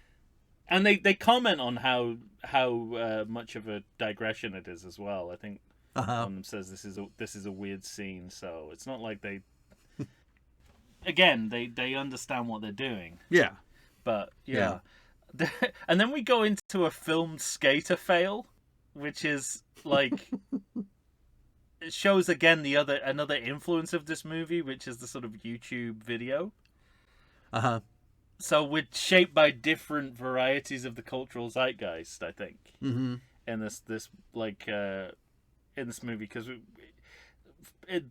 And they comment on how much of a digression it is as well. I think one of them says this is a weird scene, so it's not like they... Again, they understand what they're doing. Yeah. But, yeah. And then we go into a filmed skater fail, which is, like... It shows, again, another influence of this movie, which is the sort of YouTube video. Uh-huh. So we're shaped by different varieties of the cultural zeitgeist, I think. Mm-hmm. In this movie, because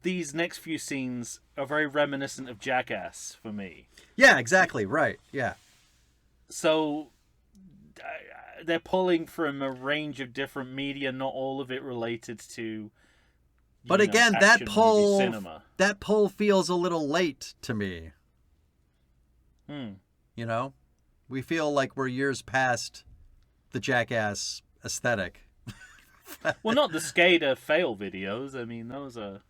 these next few scenes are very reminiscent of Jackass for me. Yeah, exactly. Right. Yeah. So they're pulling from a range of different media, not all of it related to. But again, that pull feels a little late to me. You know, we feel like we're years past the Jackass aesthetic. Well, not the skater fail videos. I mean, those are...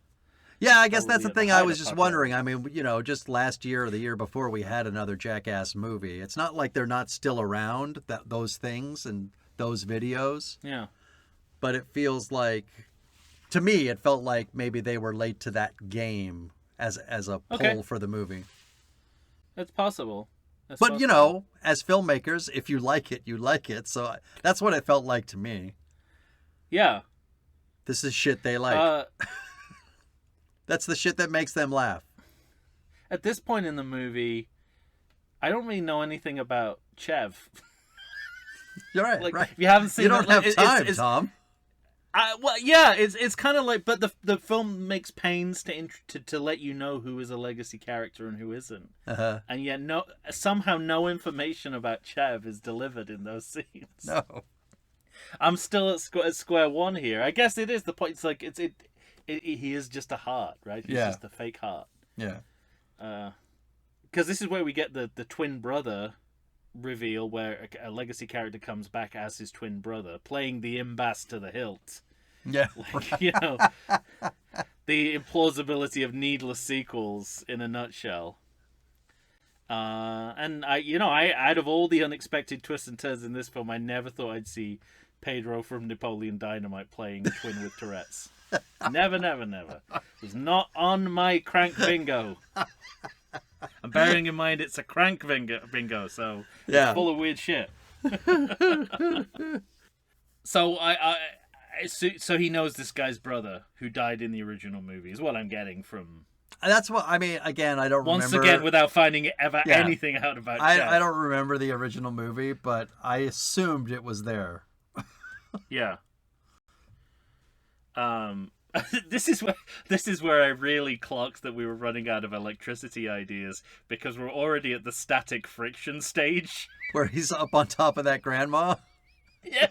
Yeah, I guess that's the thing I was just wondering. I mean, you know, just last year or the year before, we had another Jackass movie. It's not like they're not still around, those things and those videos. Yeah. But it feels like, to me, it felt like maybe they were late to that game as a pull for the movie. It's possible. You know, as filmmakers, if you like it, you like it. So that's what it felt like to me. Yeah. This is shit they like. That's the shit that makes them laugh. At this point in the movie, I don't really know anything about Chev. You're right. Like, right. If you haven't seen, you don't have time, Tom. Well, yeah, it's kind of like, but the film makes pains to let you know who is a legacy character and who isn't, and yet somehow no information about Chev is delivered in those scenes. No, I'm still at square one here. I guess it is the point. It's like he is just a heart, right? He's just a fake heart. Yeah. Because this is where we get the twin brother reveal where a legacy character comes back as his twin brother, playing the imbas to the hilt. Yeah. Like, the implausibility of needless sequels in a nutshell. And I out of all the unexpected twists and turns in this film, I never thought I'd see Pedro from Napoleon Dynamite playing twin with Tourette's. Never. It was not on my crank bingo. I'm bearing in mind it's a crank bingo, so it's full of weird shit. So he knows this guy's brother who died in the original movie is what I'm getting from. That's what I mean. Again, I don't remember. Once again, without finding anything out about Jeff. I don't remember the original movie, but I assumed it was there. Yeah. This is where I really clocked that we were running out of electricity ideas, because we're already at the static friction stage. Where he's up on top of that grandma? Yeah.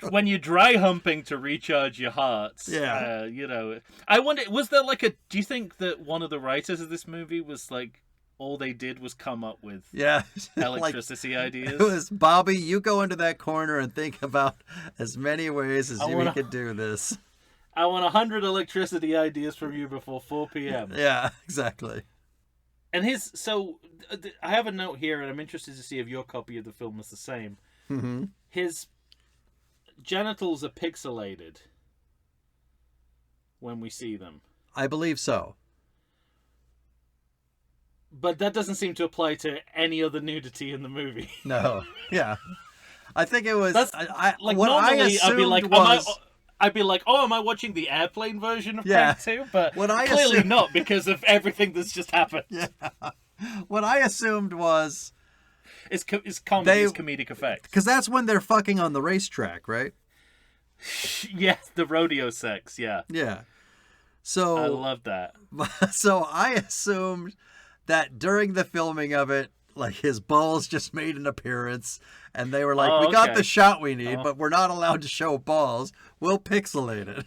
When you're dry humping to recharge your hearts, I wonder, was there do you think that one of the writers of this movie was like, all they did was come up with electricity ideas? It was, Bobby, you go into that corner and think about as many ways as we could do this. I want 100 electricity ideas from you before 4 p.m. Yeah, exactly. And I have a note here, and I'm interested to see if your copy of the film is the same. Mm-hmm. His genitals are pixelated when we see them. I believe so. But that doesn't seem to apply to any other nudity in the movie. No. Yeah. I think it was... normally I'd be like, oh, am I watching the airplane version of Crank 2? But clearly not, because of everything that's just happened. Yeah. What I assumed was... It's comedic effect. Because that's when they're fucking on the racetrack, right? Yes, the rodeo sex, yeah. Yeah. So... I love that. So I assumed that during the filming of it, like, his balls just made an appearance, and they were like, we got the shot we need, but we're not allowed to show balls. We'll pixelate it.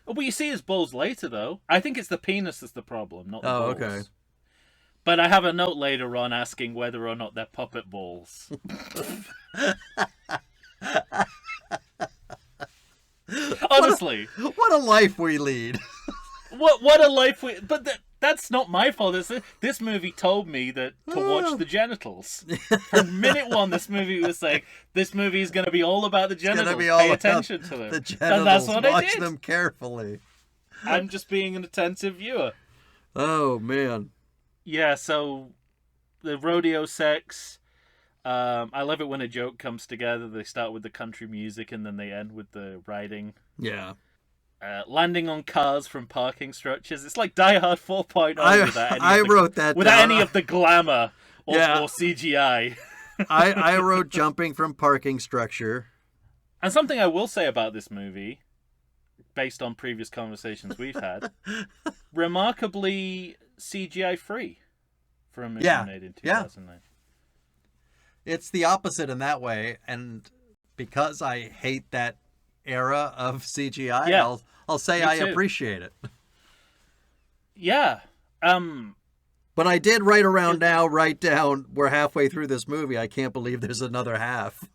Well, you see his balls later, though. I think it's the penis that's the problem, not the balls. Okay. But I have a note later on asking whether or not they're puppet balls. Honestly. What a life we lead. What a life we... But that's not my fault. This movie told me that to watch the genitals. From minute one, this movie was like, this movie is going to be all about the genitals. Pay attention to them. The genitals. And that's what I did. Watch them carefully. I'm just being an attentive viewer. Oh, man. Yeah, so the rodeo sex. I love it when a joke comes together. They start with the country music and then they end with the riding. Yeah. Landing on cars from parking structures. It's like Die Hard 4.0 I wrote that without down. any of the glamour or CGI. I wrote jumping from parking structure. And something I will say about this movie, based on previous conversations we've had, remarkably CGI free for a movie made in 2009. It's the opposite in that way, and because I hate that era of CGI, I'll say I appreciate it. Yeah. But I did write down, we're halfway through this movie. I can't believe there's another half.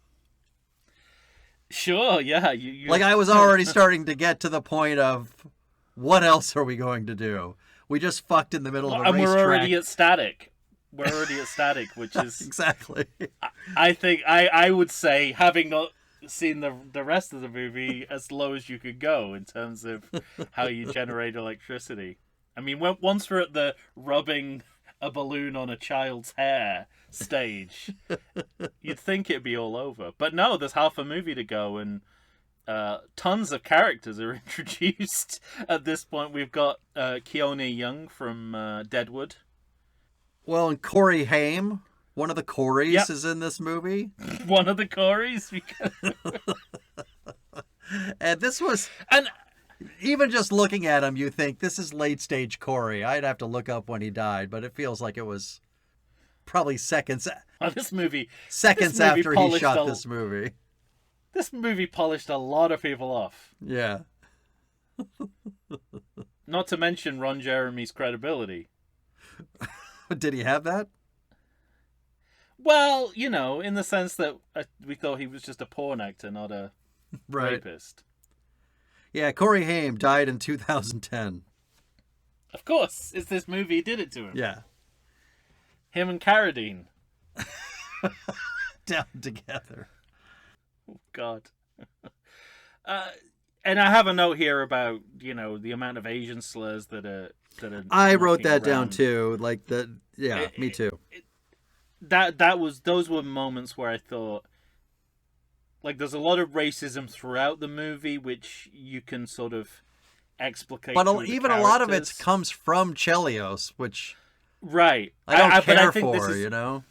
Sure, yeah. Like, I was already starting to get to the point of, what else are we going to do? We just fucked in the middle of a racetrack. And we're already at static. Which is... Exactly. I think, I would say, having not seen the rest of the movie, as low as you could go in terms of how you generate electricity. I mean, once we're at the rubbing a balloon on a child's hair stage, you'd think it'd be all over. But no, there's half a movie to go, and tons of characters are introduced at this point. We've got Keone Young from Deadwood. Well, and Corey Haim, one of the Coreys, is in this movie. One of the Coreys? And this was... And even just looking at him, you think, this is late-stage Corey. I'd have to look up when he died, but it feels like it was probably seconds... this movie after he shot this movie. This movie polished a lot of people off. Yeah. Not to mention Ron Jeremy's credibility. Did he have that? Well, in the sense that we thought he was just a porn actor, not a rapist. Yeah, Corey Haim died in 2010. Of course, it's this movie he did it to him. Yeah. Him and Carradine. Down together. Oh, God. And I have a note here about, the amount of Asian slurs that are I wrote that around. down too. Me too. Those were moments where I thought, like, there's a lot of racism throughout the movie, which you can sort of explicate. But even a lot of it comes from Chelios, which right. I don't care but I think for,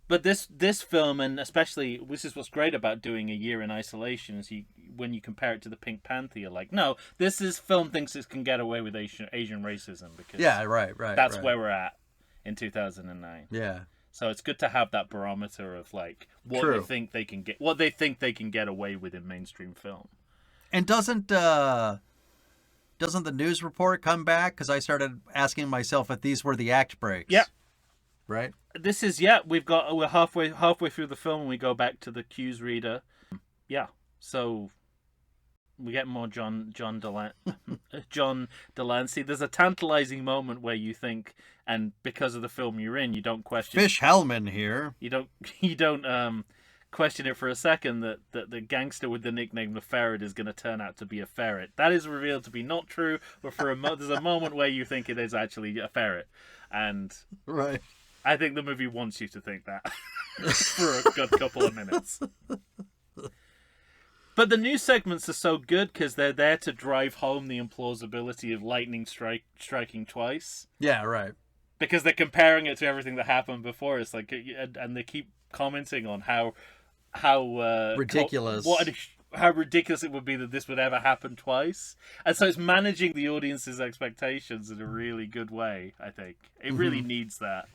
But this film, and especially this is what's great about doing A Year in Isolation, is when you compare it to the Pink Panther, you're like, no, film thinks it can get away with Asian racism because that's where we're at in 2009. Yeah. So it's good to have that barometer of like what they think they can get away with in mainstream film. And doesn't the news report come back? Because I started asking myself if these were the act breaks. Yeah. Right. This is we're halfway through the film and we go back to the cues reader. Yeah. So we get more John Delancey. There's a tantalizing moment where you think, and because of the film you're in, you don't question. Fish Hellman here. You don't question it for a second that the gangster with the nickname the Ferret is going to turn out to be a ferret. That is revealed to be not true, but there's a moment where you think it is actually a ferret, and right. I think the movie wants you to think that for a good couple of minutes. But the news segments are so good because they're there to drive home the implausibility of lightning striking twice. Yeah, right. Because they're comparing it to everything that happened before. It's like, and they keep commenting on how ridiculous. How ridiculous it would be that this would ever happen twice. And so it's managing the audience's expectations in a really good way, I think. It really needs that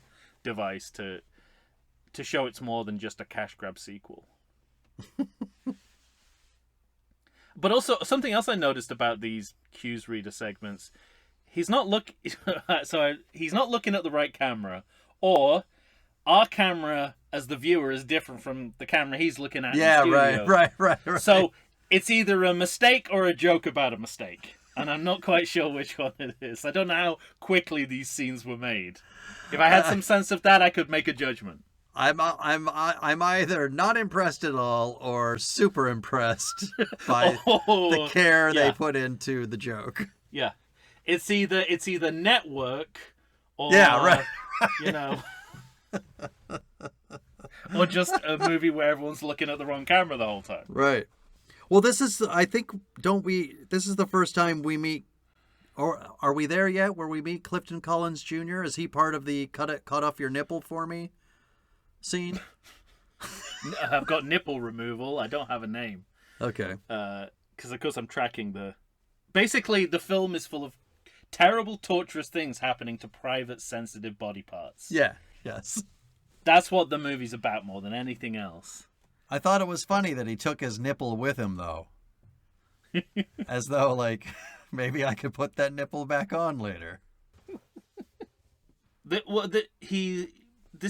device to show it's more than just a cash grab sequel. But also something else I noticed about these cues reader segments, he's not looking at the right camera, or our camera as the viewer is different from the camera he's looking at. Yeah, in the studio. right. So it's either a mistake or a joke about a mistake. And I'm not quite sure which one it is. I don't know how quickly these scenes were made. If I had some sense of that, I could make a judgment. I'm either not impressed at all or super impressed by the care they put into the joke. Yeah, it's either network or or just a movie where everyone's looking at the wrong camera the whole time. Right. Well, this is the first time we meet, or are we there yet, where we meet Clifton Collins Jr.? Is he part of the cut off your nipple for me scene? I've got nipple removal. I don't have a name. Okay. Because of course I'm tracking basically the film is full of terrible, torturous things happening to private, sensitive body parts. Yeah. Yes. That's what the movie's about more than anything else. I thought it was funny that he took his nipple with him, though. As though, like, maybe I could put that nipple back on later. This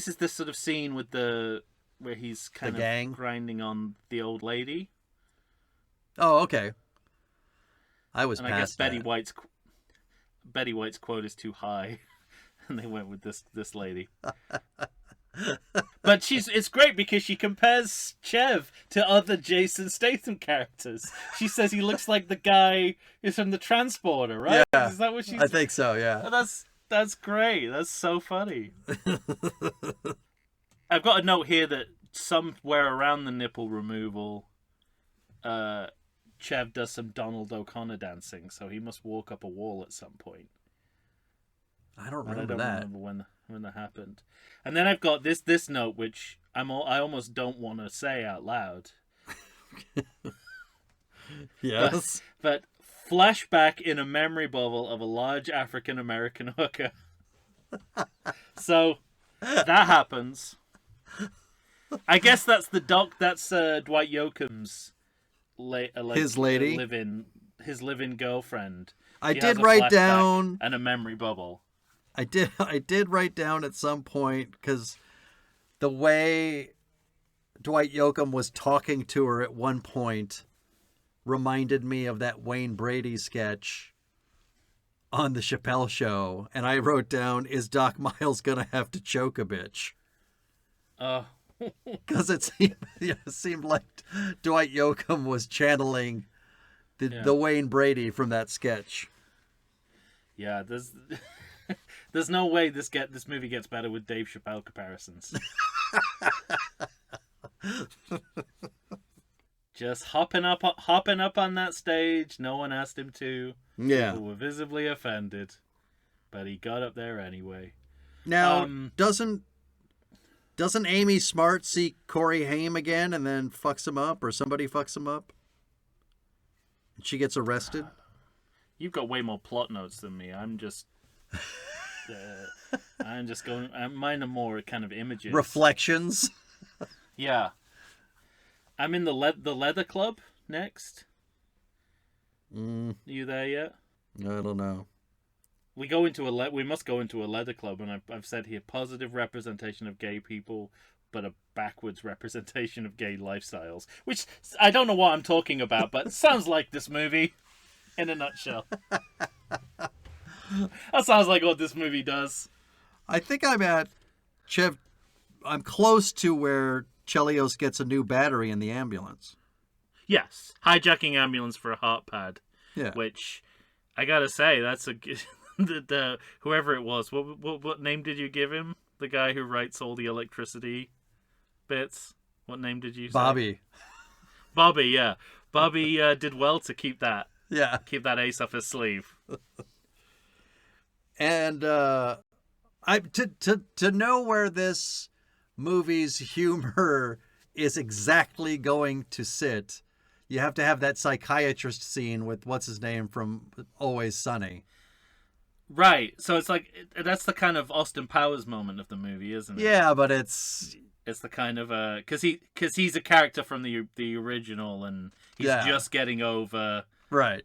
is this sort of scene with where he's kind of grinding on the old lady. Oh, okay. I was and past I guess that. Betty White's quote is too high, and they went with this lady. But it's great because she compares Chev to other Jason Statham characters. She says he looks like the guy who's from The Transporter, right? Yeah, is that what she? I think so. Yeah. That's great. That's so funny. I've got a note here that somewhere around the nipple removal, Chev does some Donald O'Connor dancing, so he must walk up a wall at some point. I don't remember that. When that happened. And then I've got this note which I almost don't want to say out loud. Yes. But flashback in a memory bubble of a large African American hooker. So that happens. I guess that's that's Dwight Yoakam's his lady, his live-in girlfriend. I He did has a write flashback down. and a memory bubble. I did write down at some point, because the way Dwight Yoakam was talking to her at one point reminded me of that Wayne Brady sketch on the Chappelle Show, and I wrote down, "Is Doc Miles gonna have to choke a bitch?" Because it seemed like Dwight Yoakam was channeling the Wayne Brady from that sketch. Yeah, there's no way this movie gets better with Dave Chappelle comparisons. Just hopping up on that stage. No one asked him to. Yeah. People were visibly offended, but he got up there anyway. Now, doesn't Amy Smart see Corey Haim again and then fucks him up, or somebody fucks him up? She gets arrested. You've got way more plot notes than me. I'm just going. Mine are more kind of images. Reflections. Yeah. I'm in the Leather Club next. Are you there yet? I don't know. We must go into a leather club, and I've said here, positive representation of gay people, but a backwards representation of gay lifestyles. Which, I don't know what I'm talking about, but sounds like this movie, in a nutshell. That sounds like what this movie does. I think I'm close to where Chelios gets a new battery in the ambulance. Yes, hijacking ambulance for a heart pad. Yeah. Which, I gotta say, that's a the whoever it was. What name did you give him? The guy who writes all the electricity bits. What name did you say? Bobby. Bobby, yeah. Bobby did well to keep that. Yeah. Keep that ace up his sleeve. And to know where this movie's humor is exactly going to sit, you have to have that psychiatrist scene with what's his name from Always Sunny. Right. So it's like that's the kind of Austin Powers moment of the movie, isn't it? Yeah, but it's the kind of because he's a character from the original, and he's just getting over. Right.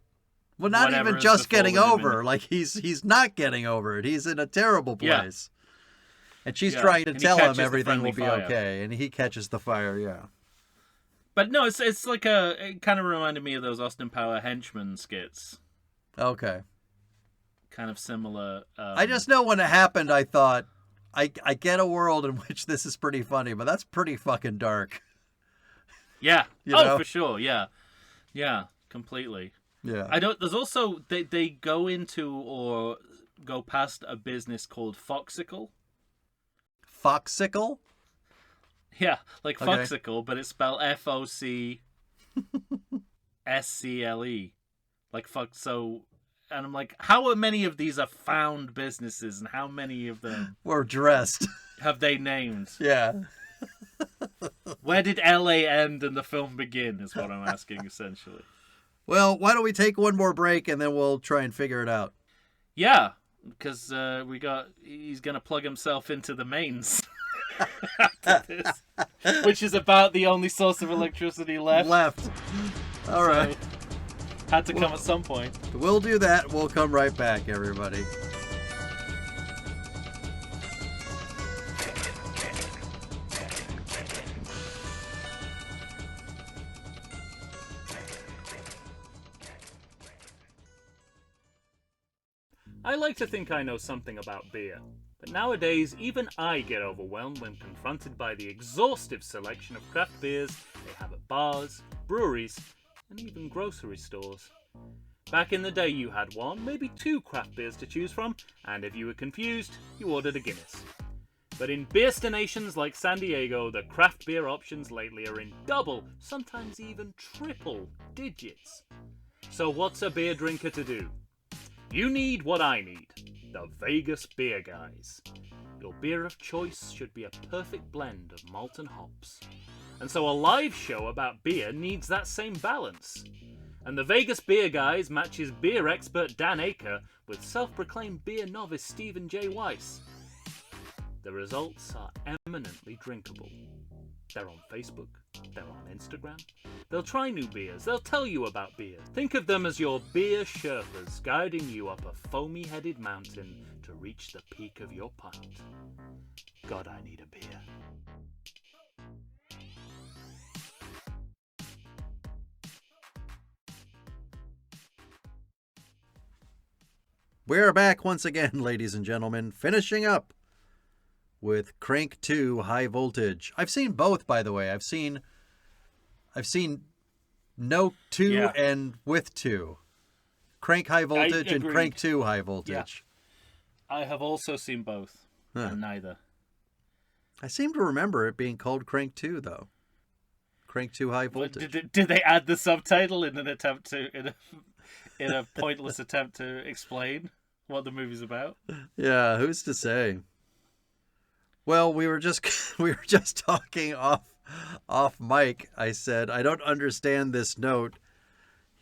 Well, not even just getting over. Like he's not getting over it. He's in a terrible place. Yeah. And she's trying to tell him everything will be okay, and he catches the fire. Yeah. But no, it's like it kind of reminded me of those Austin Power henchman skits. Okay. Kind of similar. I just know when it happened, I thought, I get a world in which this is pretty funny, but that's pretty fucking dark. Yeah. You know? For sure. Yeah. Yeah. Completely. Yeah. There's also they go into or go past a business called Foxicle. Foxicle? Yeah, like Foxicle, but it's spelled FOCSCLE. Like fuck. So, and I'm like, how many of these are found businesses, and how many of them were dressed? Have they named? Yeah. Where did LA end and the film begin? Is what I'm asking essentially. Well, why don't we take one more break and then we'll try and figure it out. Yeah, because he's gonna plug himself into the mains. After this, which is about the only source of electricity left. All right. Had to come at some point. We'll do that. We'll come right back, everybody. I like to think I know something about beer. But nowadays, even I get overwhelmed when confronted by the exhaustive selection of craft beers they have at bars, breweries, and even grocery stores. Back in the day you had one, maybe two craft beers to choose from, and if you were confused, you ordered a Guinness. But in beerstinations like San Diego, the craft beer options lately are in double, sometimes even triple digits. So what's a beer drinker to do? You need what I need. The Vegas Beer Guys. Your beer of choice should be a perfect blend of malt and hops. And so a live show about beer needs that same balance. And the Vegas Beer Guys matches beer expert Dan Aker with self-proclaimed beer novice Stephen J. Weiss. The results are eminently drinkable. They're on Facebook. They're on Instagram. They'll try new beers. They'll tell you about beer. Think of them as your beer Sherpas guiding you up a foamy-headed mountain to reach the peak of your pint. God, I need a beer. We're back once again, ladies and gentlemen, finishing up with Crank 2 High Voltage. I've seen both, by the way. I've seen No 2 Yeah. and with 2. Crank High Voltage and agreed. Crank 2 High Voltage. I have also seen both, and neither. I seem to remember it being called Crank 2, though. Crank 2 High Voltage. Did they add the subtitle in an attempt to in a pointless attempt to explain what the movie's about? Yeah, who's to say? Well, we were just talking off mic. I said, I don't understand this note.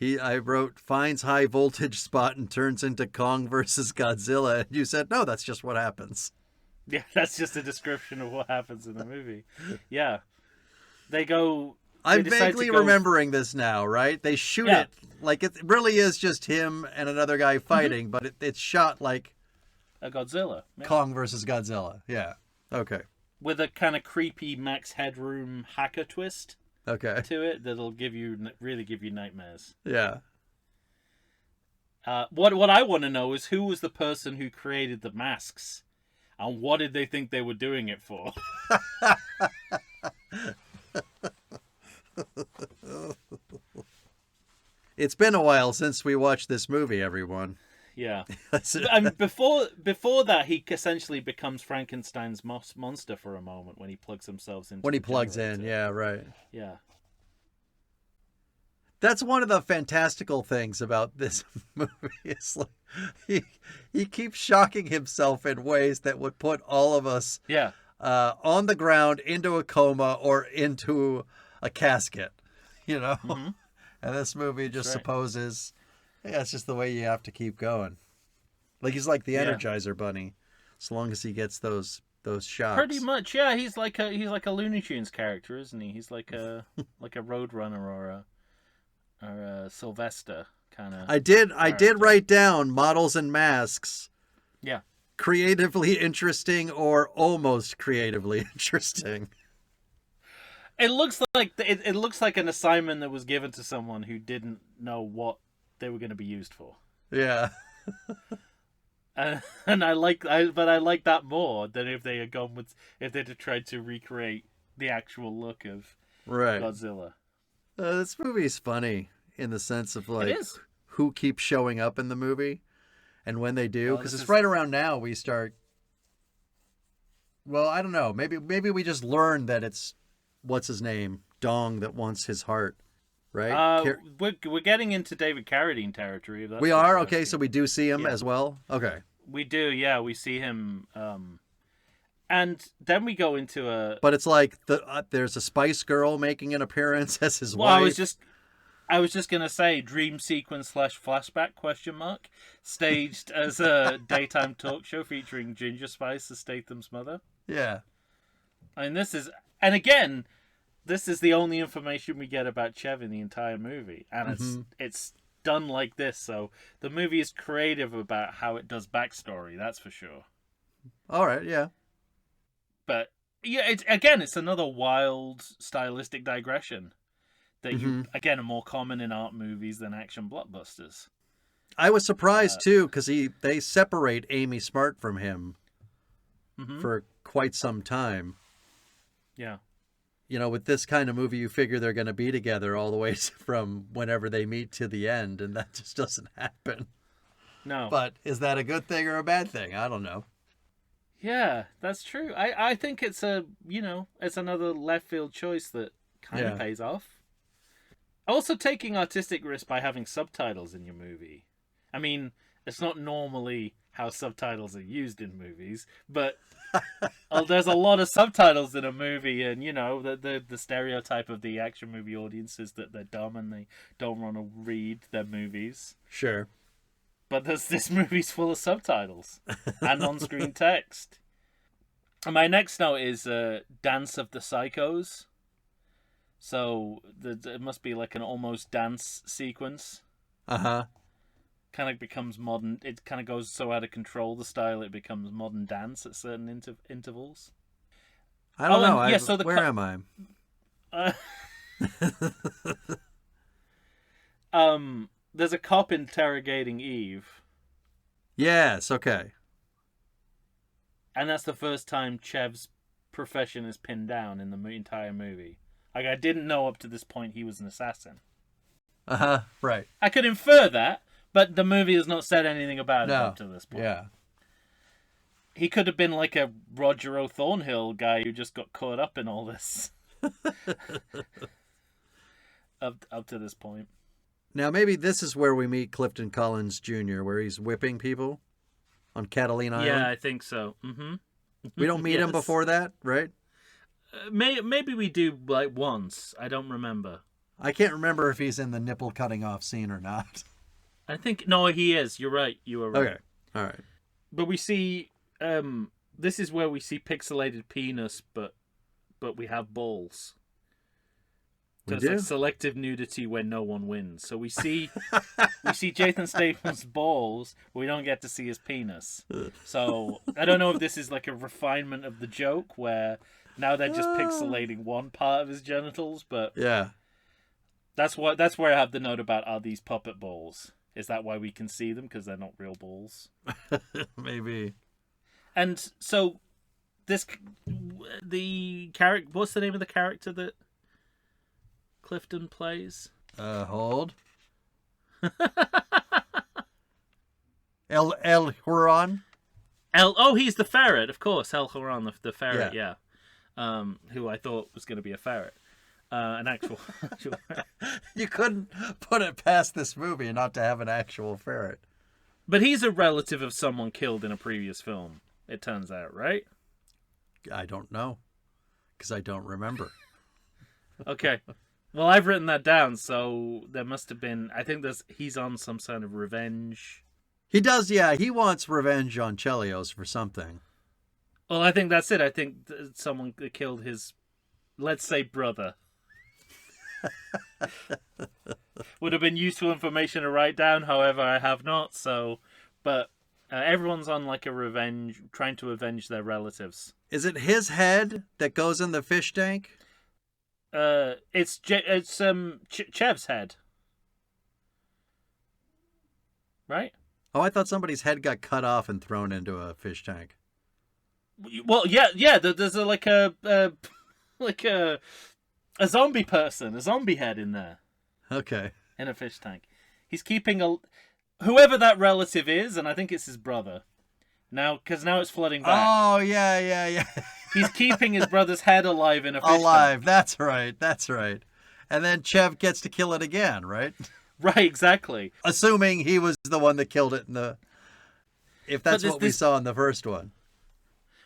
I wrote, finds high voltage spot and turns into Kong versus Godzilla. And you said, no, that's just what happens. Yeah, that's just a description of what happens in the movie. Yeah. They go... I'm they decide vaguely to go- remembering this now, right? They shoot Yeah. it like it really is just him and another guy fighting, but it's shot like A Godzilla. Yeah. Kong versus Godzilla. Yeah. Okay. With a kind of creepy Max Headroom hacker twist Okay. to it that'll really give you nightmares. Yeah. What I want to know is who was the person who created the masks, and what did they think they were doing it for? It's been a while since we watched this movie, everyone. Yeah. I mean, before that, he essentially becomes Frankenstein's monster for a moment when he plugs himself into. When he the plugs in, generator. yeah, right. Yeah. That's one of the fantastical things about this movie. It's like he keeps shocking himself in ways that would put all of us Yeah. on the ground, into a coma, or into a casket, you know? Mhm. And this movie just That's right. supposes, yeah, it's just the way you have to keep going. Like he's like the Yeah. Energizer Bunny, as long as he gets those shots. Pretty much, yeah. He's like a Looney Tunes character, isn't he? He's like a Roadrunner or a Sylvester kind of. I did write down models and masks. Yeah. Creatively interesting or almost creatively interesting. It looks like an assignment that was given to someone who didn't know what they were going to be used for. Yeah. And I like that more than if they had tried to recreate the actual look of Right. Godzilla. This movie's funny in the sense of like It is. who keeps showing up in the movie and when they do, Well, because this it's is- right around now we start. Well, I don't know. Maybe we just learned that it's what's his name, Dong, that wants his heart, right? We're getting into David Carradine territory. If that's We what are you're okay, asking. so we do see him Yeah. as well. Okay, We do, yeah. We see him, and then we go into a. but it's like there's a Spice Girl making an appearance as his Well, wife. I was just gonna say dream sequence / flashback ? Staged as a daytime talk show featuring Ginger Spice as Statham's mother. Yeah, And this is the only information we get about Chev in the entire movie, and it's done like this. So the movie is creative about how it does backstory. That's for sure. all right, yeah. But yeah, it's another wild stylistic digression that you again are more common in art movies than action blockbusters. I was surprised too because they separate Amy Smart from him for quite some time. Yeah. You know, with this kind of movie, you figure they're going to be together all the way from whenever they meet to the end, and that just doesn't happen. No. But is that a good thing or a bad thing? I don't know. Yeah, that's true. I think it's it's another left field choice that kind of Yeah. pays off. Also, taking artistic risks by having subtitles in your movie. I mean, it's not normally how subtitles are used in movies, but there's a lot of subtitles in a movie, and the stereotype of the action movie audience is that they're dumb and they don't want to read their movies. Sure. But this movie's full of subtitles and on-screen text. And my next note is Dance of the Psychos. So it must be like an almost dance sequence. Uh-huh. Kind of becomes modern. It kind of goes so out of control, the style, it becomes modern dance at certain intervals. I don't know. Yeah, so where am I? There's a cop interrogating Eve. Yes, okay. And that's the first time Chev's profession is pinned down in the entire movie. Like, I didn't know up to this point he was an assassin. Uh-huh, right. I could infer that, but the movie has not said anything about it up to this point. Yeah. He could have been like a Roger O'Thornhill guy who just got caught up in all this. up to this point. Now, maybe this is where we meet Clifton Collins Jr., where he's whipping people on Catalina Island. Yeah, I think so. Mm-hmm. We don't meet him before that, right? Maybe we do, like, once. I don't remember. I can't remember if he's in the nipple cutting off scene or not. I think... No, he is. You're right. You were right. Okay. All right. But we see... this is where we see pixelated penis, but we have balls. So it's like selective nudity where no one wins. So we see Jason Statham's balls, but we don't get to see his penis. So I don't know if this is like a refinement of the joke where now they're just pixelating one part of his genitals, but yeah, that's where I have the note about, are these puppet balls? Is that why we can see them, because they're not real balls? Maybe. And so what's the name of the character that Clifton plays? Hold. El Huron. He's the ferret, of course. El Huron, the ferret, yeah. Who I thought was going to be a ferret. An actual... You couldn't put it past this movie not to have an actual ferret. But he's a relative of someone killed in a previous film, it turns out, right? I don't know, because I don't remember. Okay. Well, I've written that down, so there must have been... I think he's on some sort of revenge. He does, yeah. He wants revenge on Chelios for something. Well, I think that's it. I think someone killed his, let's say, brother. Would have been useful information to write down, however, I have not, so... But everyone's on, like, a revenge... Trying to avenge their relatives. Is it his head that goes in the fish tank? It's Chev's head. Right? Oh, I thought somebody's head got cut off and thrown into a fish tank. Well, yeah. There's a zombie person, a zombie head in there. Okay. In a fish tank. He's keeping whoever that relative is, and I think it's his brother. Because now it's flooding back. Oh, yeah. He's keeping his brother's head alive in a fish tank. That's right. And then Chev gets to kill it again, right? Right, exactly. Assuming he was the one that killed it if that's what we saw in the first one.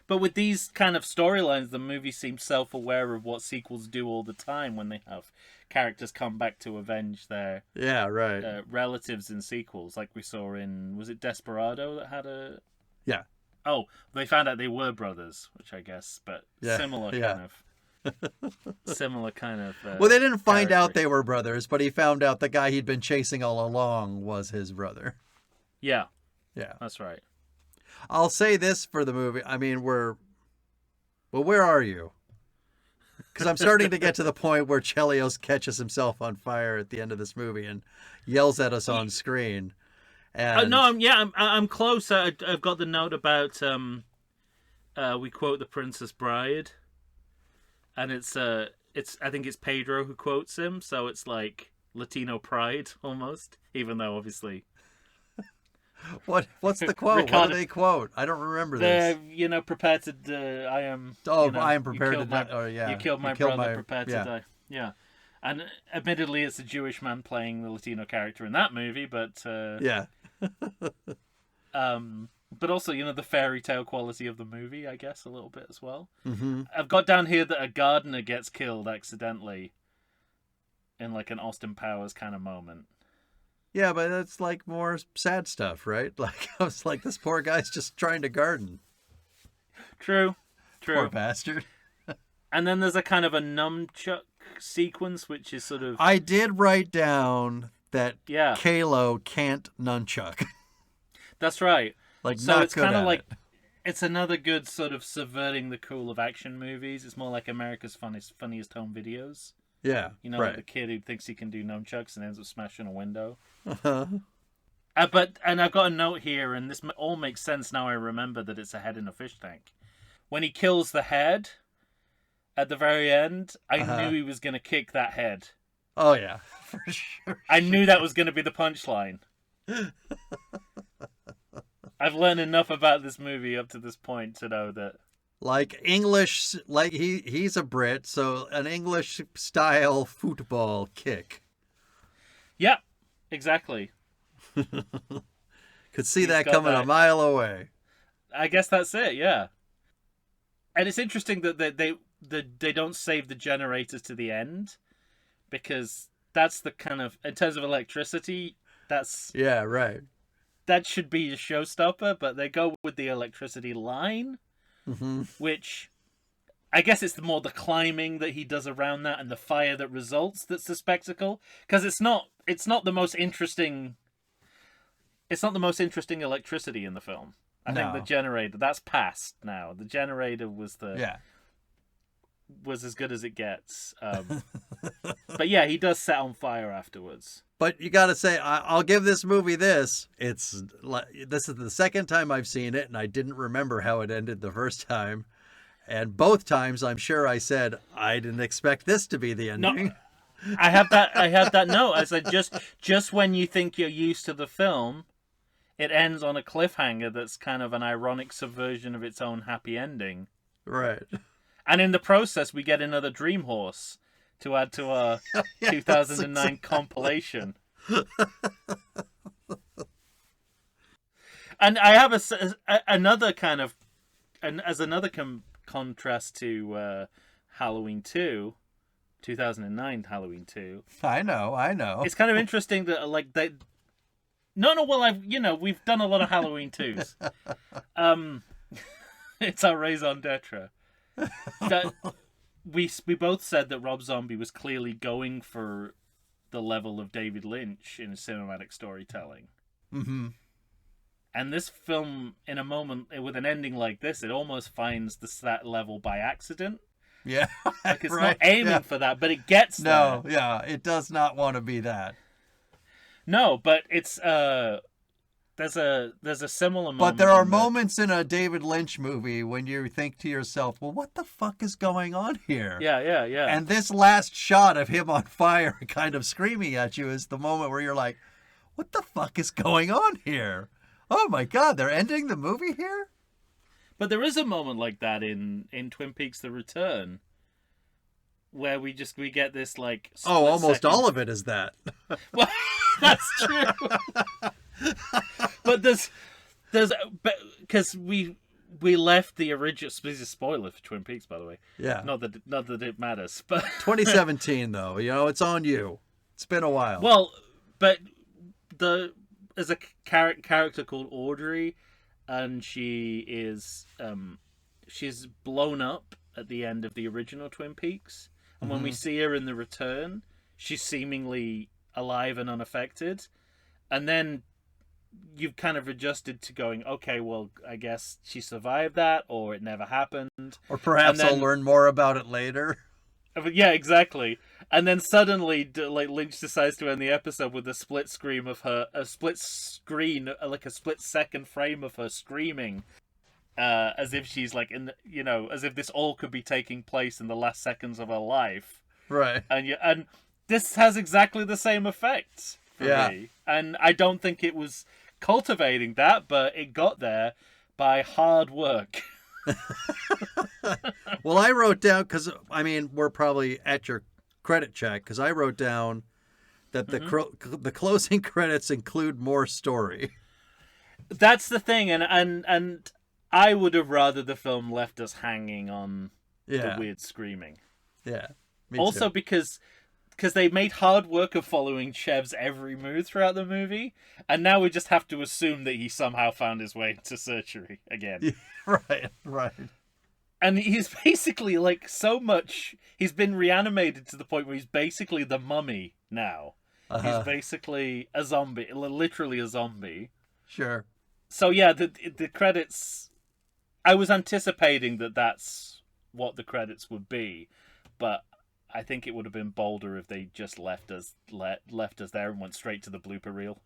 But with these kind of storylines, the movie seems self-aware of what sequels do all the time when they have characters come back to avenge their relatives in sequels, like we saw in, was it Desperado that had a... Yeah. Oh, they found out they were brothers, which I guess, but similar kind of... well, they didn't find out they were brothers, but he found out the guy he'd been chasing all along was his brother. Yeah. Yeah. That's right. I'll say this for the movie. I mean, where are you? Because I'm starting to get to the point where Chelios catches himself on fire at the end of this movie and yells at us on screen. And... I'm close. I've got the note about we quote The Princess Bride, and it's I think it's Pedro who quotes him, so it's like Latino pride almost, even though obviously. What's the quote? What do they quote? I don't remember this. Prepared to I am. Oh, I am prepared to die. You killed my brother. Prepared to die. Yeah. And admittedly, it's a Jewish man playing the Latino character in that movie, but yeah. But also, the fairy tale quality of the movie, I guess, a little bit as well. Mm-hmm. I've got down here that a gardener gets killed accidentally in like an Austin Powers kind of moment. Yeah, but that's like more sad stuff, right? Like, I was like, this poor guy's just trying to garden. True. Poor bastard. And then there's a kind of a nunchuck sequence, which is sort of I did write down that yeah, Kalo can't nunchuck. that's right. Like, So not it's good kind of at like it. it's another good sort of subverting the cool of action movies. It's more like America's funniest home videos. Yeah, You know, like right. the kid who thinks he can do nunchucks and ends up smashing a window. Uh-huh. And I've got a note here, and this all makes sense now. I remember that it's a head in a fish tank. When he kills the head at the very end, I Uh-huh. knew he was going to kick that head. Oh, yeah, for sure. I knew that was going to be the punchline. I've learned enough about this movie up to this point to know that. Like English, like he's a Brit, so an English style football kick. Yeah, exactly. Could see He's that got coming that. a mile away. I guess that's it. Yeah, and it's interesting that they don't save the generators to the end, because that's the kind of, in terms of electricity, Yeah, right. that should be a showstopper, but they go with the electricity line, Hmm. which I guess it's more the climbing that he does around that and the fire that results that's the spectacle, because it's not the most interesting. It's not the most interesting electricity in the film. I think the No. generator, that's past now. The generator was Yeah. was as good as it gets. But yeah, he does set on fire afterwards. But you got to say, I'll give this movie this. This is the second time I've seen it, and I didn't remember how it ended the first time. And both times, I'm sure I said I didn't expect this to be the ending. No, I have that note. I said just when you think you're used to the film, it ends on a cliffhanger that's kind of an ironic subversion of its own happy ending. Right. And in the process, we get another Dream Horse to add to our 2009 compilation. And I have another kind of, and as another contrast to Halloween 2, 2009 Halloween 2. I know. It's kind of interesting that like they. No. Well, we've done a lot of Halloween 2s. It's our raison d'etre. That we both said that Rob Zombie was clearly going for the level of David Lynch in cinematic storytelling. Mm-hmm. And this film, in a moment with an ending like this, it almost finds that level by accident. Yeah. Like it's right. not aiming for that, but it gets No, there. yeah, it does not want to be that. No, but it's there's a similar moment. But there are in moments in a David Lynch movie when you think to yourself, well, what the fuck is going on here? Yeah. And this last shot of him on fire kind of screaming at you is the moment where you're like, what the fuck is going on here? Oh my God, they're ending the movie here? But there is a moment like that in Twin Peaks: The Return, where we get this like. Oh, almost second... all of it is that. Well, that's true. But because we left the original. This is a spoiler for Twin Peaks, by the way. Yeah. Not that it matters, but 2017 though, it's on you. It's been a while. well, but there's a character called Audrey, and she is she's blown up at the end of the original Twin Peaks, and when we see her in The Return, she's seemingly alive and unaffected, and then you've kind of adjusted to going, okay, well, I guess she survived that, or it never happened, or perhaps and then- I'll learn more about it later. Yeah, exactly. And then suddenly, like Lynch decides to end the episode with a split screen, like a split-second frame of her screaming, as if she's like as if this all could be taking place in the last seconds of her life. Right. And this has exactly the same effect for me. And I don't think it was cultivating that, but it got there by hard work. Well, I wrote down, because, we're probably at your credit check, because I wrote down that the closing credits include more story. That's the thing, and I would have rather the film left us hanging on the weird screaming. Yeah. Also too. because they made hard work of following Chev's every move throughout the movie, and now we just have to assume that he somehow found his way to surgery again. Right. And he's basically like so much. He's been reanimated to the point where he's basically the mummy now. He's basically a zombie, literally a zombie. Sure. So yeah, the credits. I was anticipating that that's what the credits would be, but I think it would have been bolder if they just left us there and went straight to the blooper reel.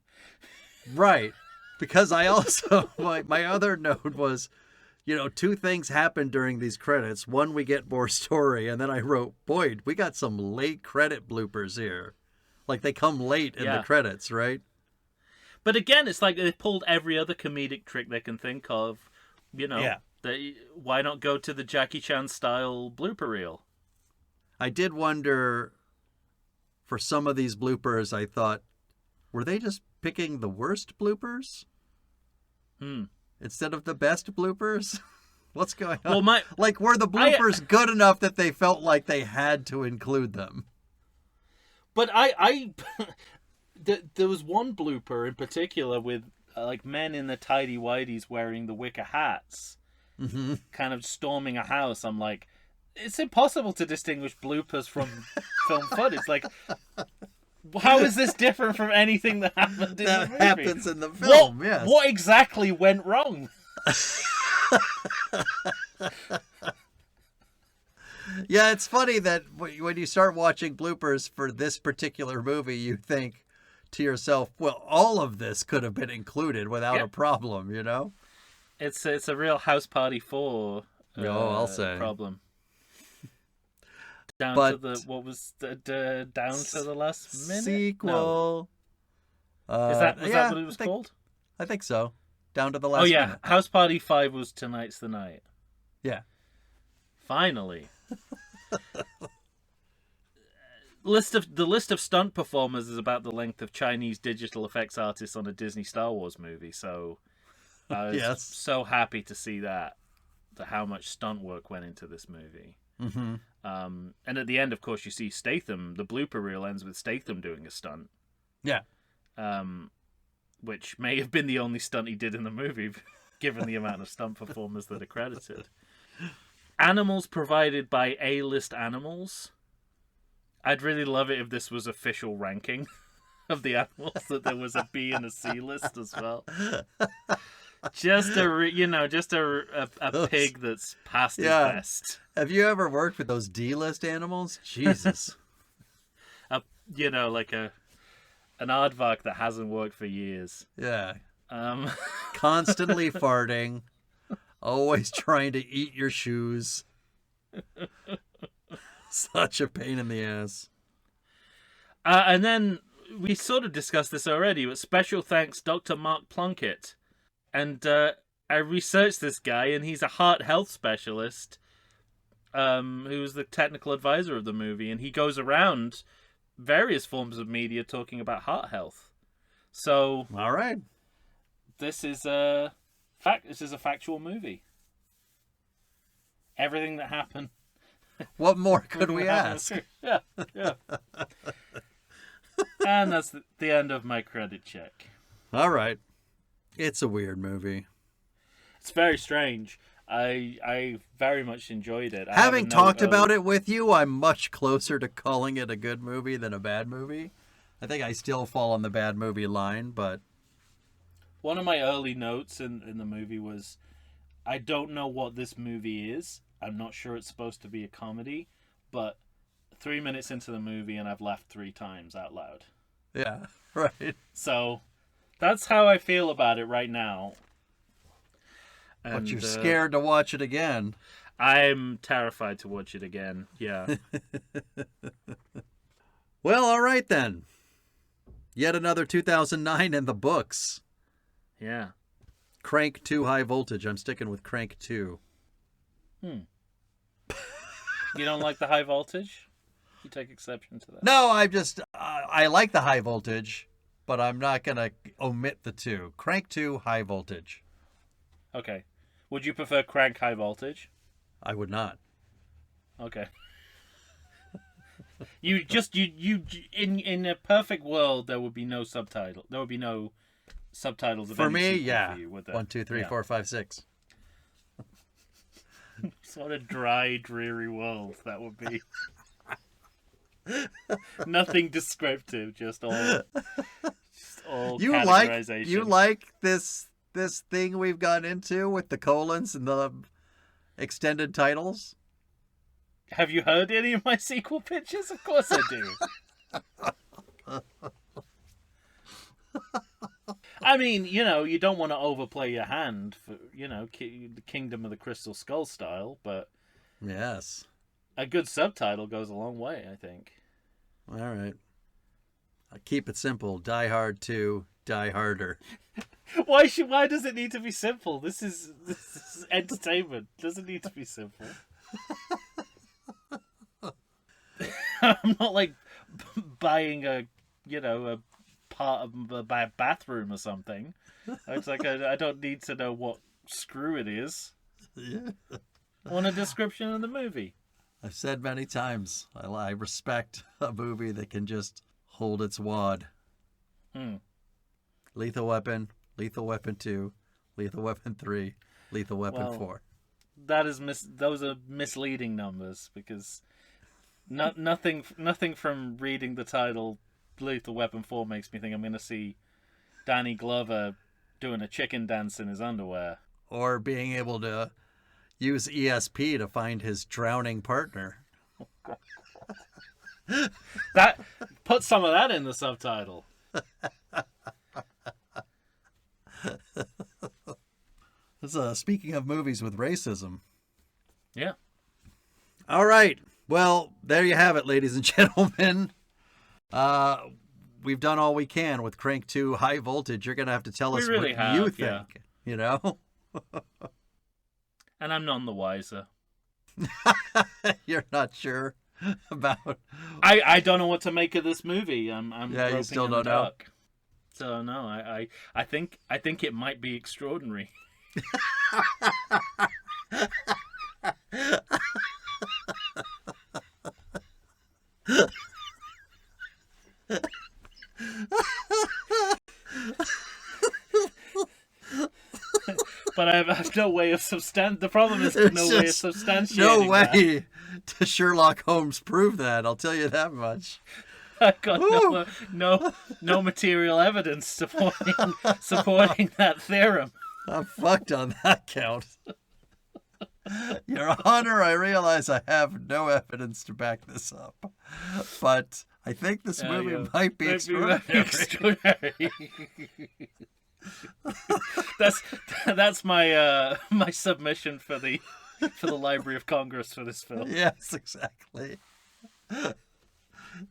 Right. Because I also my other note was, two things happened during these credits. One, we get more story, and then I wrote, boy, we got some late credit bloopers here. Like they come late in the credits, right? But again, it's like they pulled every other comedic trick they can think of. Why not go to the Jackie Chan style blooper reel? I did wonder, for some of these bloopers, I thought, were they just picking the worst bloopers? Instead of the best bloopers? What's going on? Well, were the bloopers good enough that they felt like they had to include them? But there was one blooper in particular with men in the tidy whities wearing the wicker hats, kind of storming a house. I'm like, it's impossible to distinguish bloopers from film footage. Like, how is this different from anything that happened in the movie? Happens in the film? Yes. What exactly went wrong? Yeah, it's funny that when you start watching bloopers for this particular movie, you think to yourself, well, all of this could have been included without a problem, It's a real House Party 4 I'll say. problem. Down to the last minute sequel. No. Was that what it was called? I think so. Down to the last minute. House Party 5 was Tonight's the Night. Yeah. Finally. The list of stunt performers is about the length of Chinese digital effects artists on a Disney Star Wars movie, so I was so happy to see how much stunt work went into this movie. Mm-hmm. And at the end, of course, you see Statham. The blooper reel ends with Statham doing a stunt. Yeah. Which may have been the only stunt he did in the movie, given the amount of stunt performers that are credited. Animals provided by A-list animals. I'd really love it if this was official ranking of the animals, that there was a B and a C list as well. Just a pig that's past his best. Have you ever worked with those D-list animals? Jesus. An aardvark that hasn't worked for years. Yeah. Constantly farting. Always trying to eat your shoes. Such a pain in the ass. And then we sort of discussed this already, but special thanks Dr. Mark Plunkett. And I researched this guy, and he's a heart health specialist who's the technical advisor of the movie, and he goes around various forms of media talking about heart health. So, all right, this is a factual movie. Everything that happened. What more could we ask? Yeah. And that's the end of my credit check. All right. It's a weird movie. It's very strange. I very much enjoyed it. Having talked about it with you, I'm much closer to calling it a good movie than a bad movie. I think I still fall on the bad movie line, but... One of my early notes in the movie was, I don't know what this movie is. I'm not sure it's supposed to be a comedy, but 3 minutes into the movie and I've laughed 3 times out loud. Yeah, right. So that's how I feel about it right now. But you're scared to watch it again. I'm terrified to watch it again, yeah. Well, all right then. Yet another 2009 in the books. Yeah. Crank 2 High Voltage. I'm sticking with Crank 2. You don't like the high voltage? You take exception to that? No, I like the high voltage, but I'm not going to omit the 2. Crank 2 High Voltage. Okay. Would you prefer Crank High Voltage? I would not. Okay. You in a perfect world, there would be no subtitle. There would be no subtitles of for any me. sequel Yeah. for you, would there? 1, 2, 3, 4, 5, 6. What a dry, dreary world that would be. Nothing descriptive, just all categorization. You like this thing we've gone into with the colons and the extended titles? Have you heard any of my sequel pitches? Of course I do. I mean, you don't want to overplay your hand for, the Kingdom of the Crystal Skull style, but yes, a good subtitle goes a long way, I think. All right. I'll keep it simple. Die Hard 2, Die Harder. Why does it need to be simple? This is entertainment. It doesn't need to be simple. I'm not like buying a part of a bathroom or something. It's like I don't need to know what screw it is. Yeah. I want a description of the movie. I've said many times, I respect a movie that can just hold its wad. Lethal Weapon, Lethal Weapon 2, Lethal Weapon 3, Lethal Weapon 4. Those are misleading numbers because nothing from reading the title Lethal Weapon 4 makes me think I'm going to see Danny Glover doing a chicken dance in his underwear. Or being able to use ESP to find his drowning partner. That put some of that in the subtitle. Speaking of movies with racism. Yeah. All right. Well, there you have it, ladies and gentlemen. We've done all we can with Crank 2 High Voltage. You're going to have to tell us what you think, And I'm none the wiser. You're not sure about... I don't know what to make of this movie. I'm you still don't know. So no, I think it might be extraordinary. But I have no way of the problem is no way of substantiating no way to Sherlock Holmes prove that. I've tell you that much. I've got no material evidence supporting that theorem. I'm fucked on that count. Your Honor, I realize I have no evidence to back this up, but I think this movie might be extraordinary. That's my my submission for the Library of Congress for this film. Yes, exactly.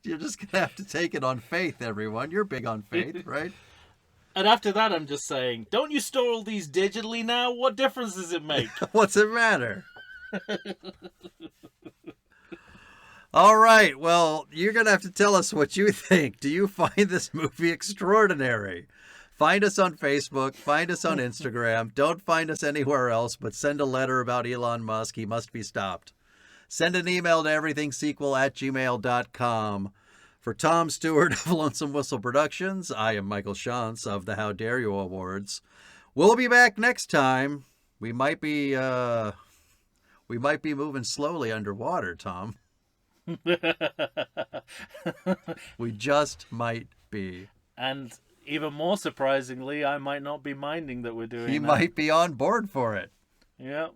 You're just gonna have to take it on faith, everyone. You're big on faith, right? And after that, I'm just saying, don't you store all these digitally now? What difference does it make? What's it matter? All right, well, you're going to have to tell us what you think. Do you find this movie extraordinary? Find us on Facebook. Find us on Instagram. Don't find us anywhere else, but send a letter about Elon Musk. He must be stopped. Send an email to everythingsequel@gmail.com. For Tom Stewart of Lonesome Whistle Productions, I am Michael Shantz of the How Dare You Awards. We'll be back next time. We might be moving slowly underwater, Tom. We just might be. And even more surprisingly, I might not be minding that we're doing that. He might be on board for it. Yep.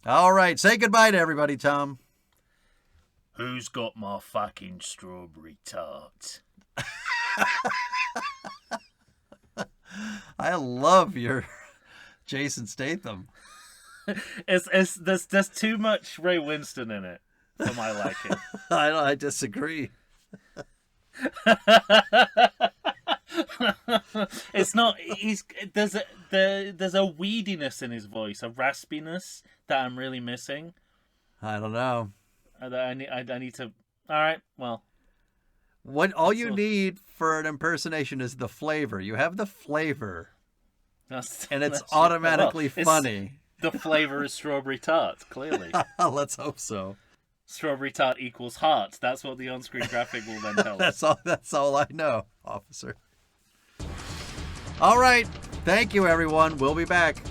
All right, say goodbye to everybody, Tom. Who's got my fucking strawberry tart? I love your Jason Statham. There's too much Ray Winston in it for my liking. I disagree. It's not. There's a weediness in his voice, a raspiness that I'm really missing. I don't know. I need to. All right. Well, all you need for an impersonation is the flavor. You have the flavor, and it's automatically funny. The flavor is strawberry tart. Clearly, let's hope so. Strawberry tart equals heart. That's what the on-screen graphic will then tell us. That's all I know, officer. All right. Thank you, everyone. We'll be back.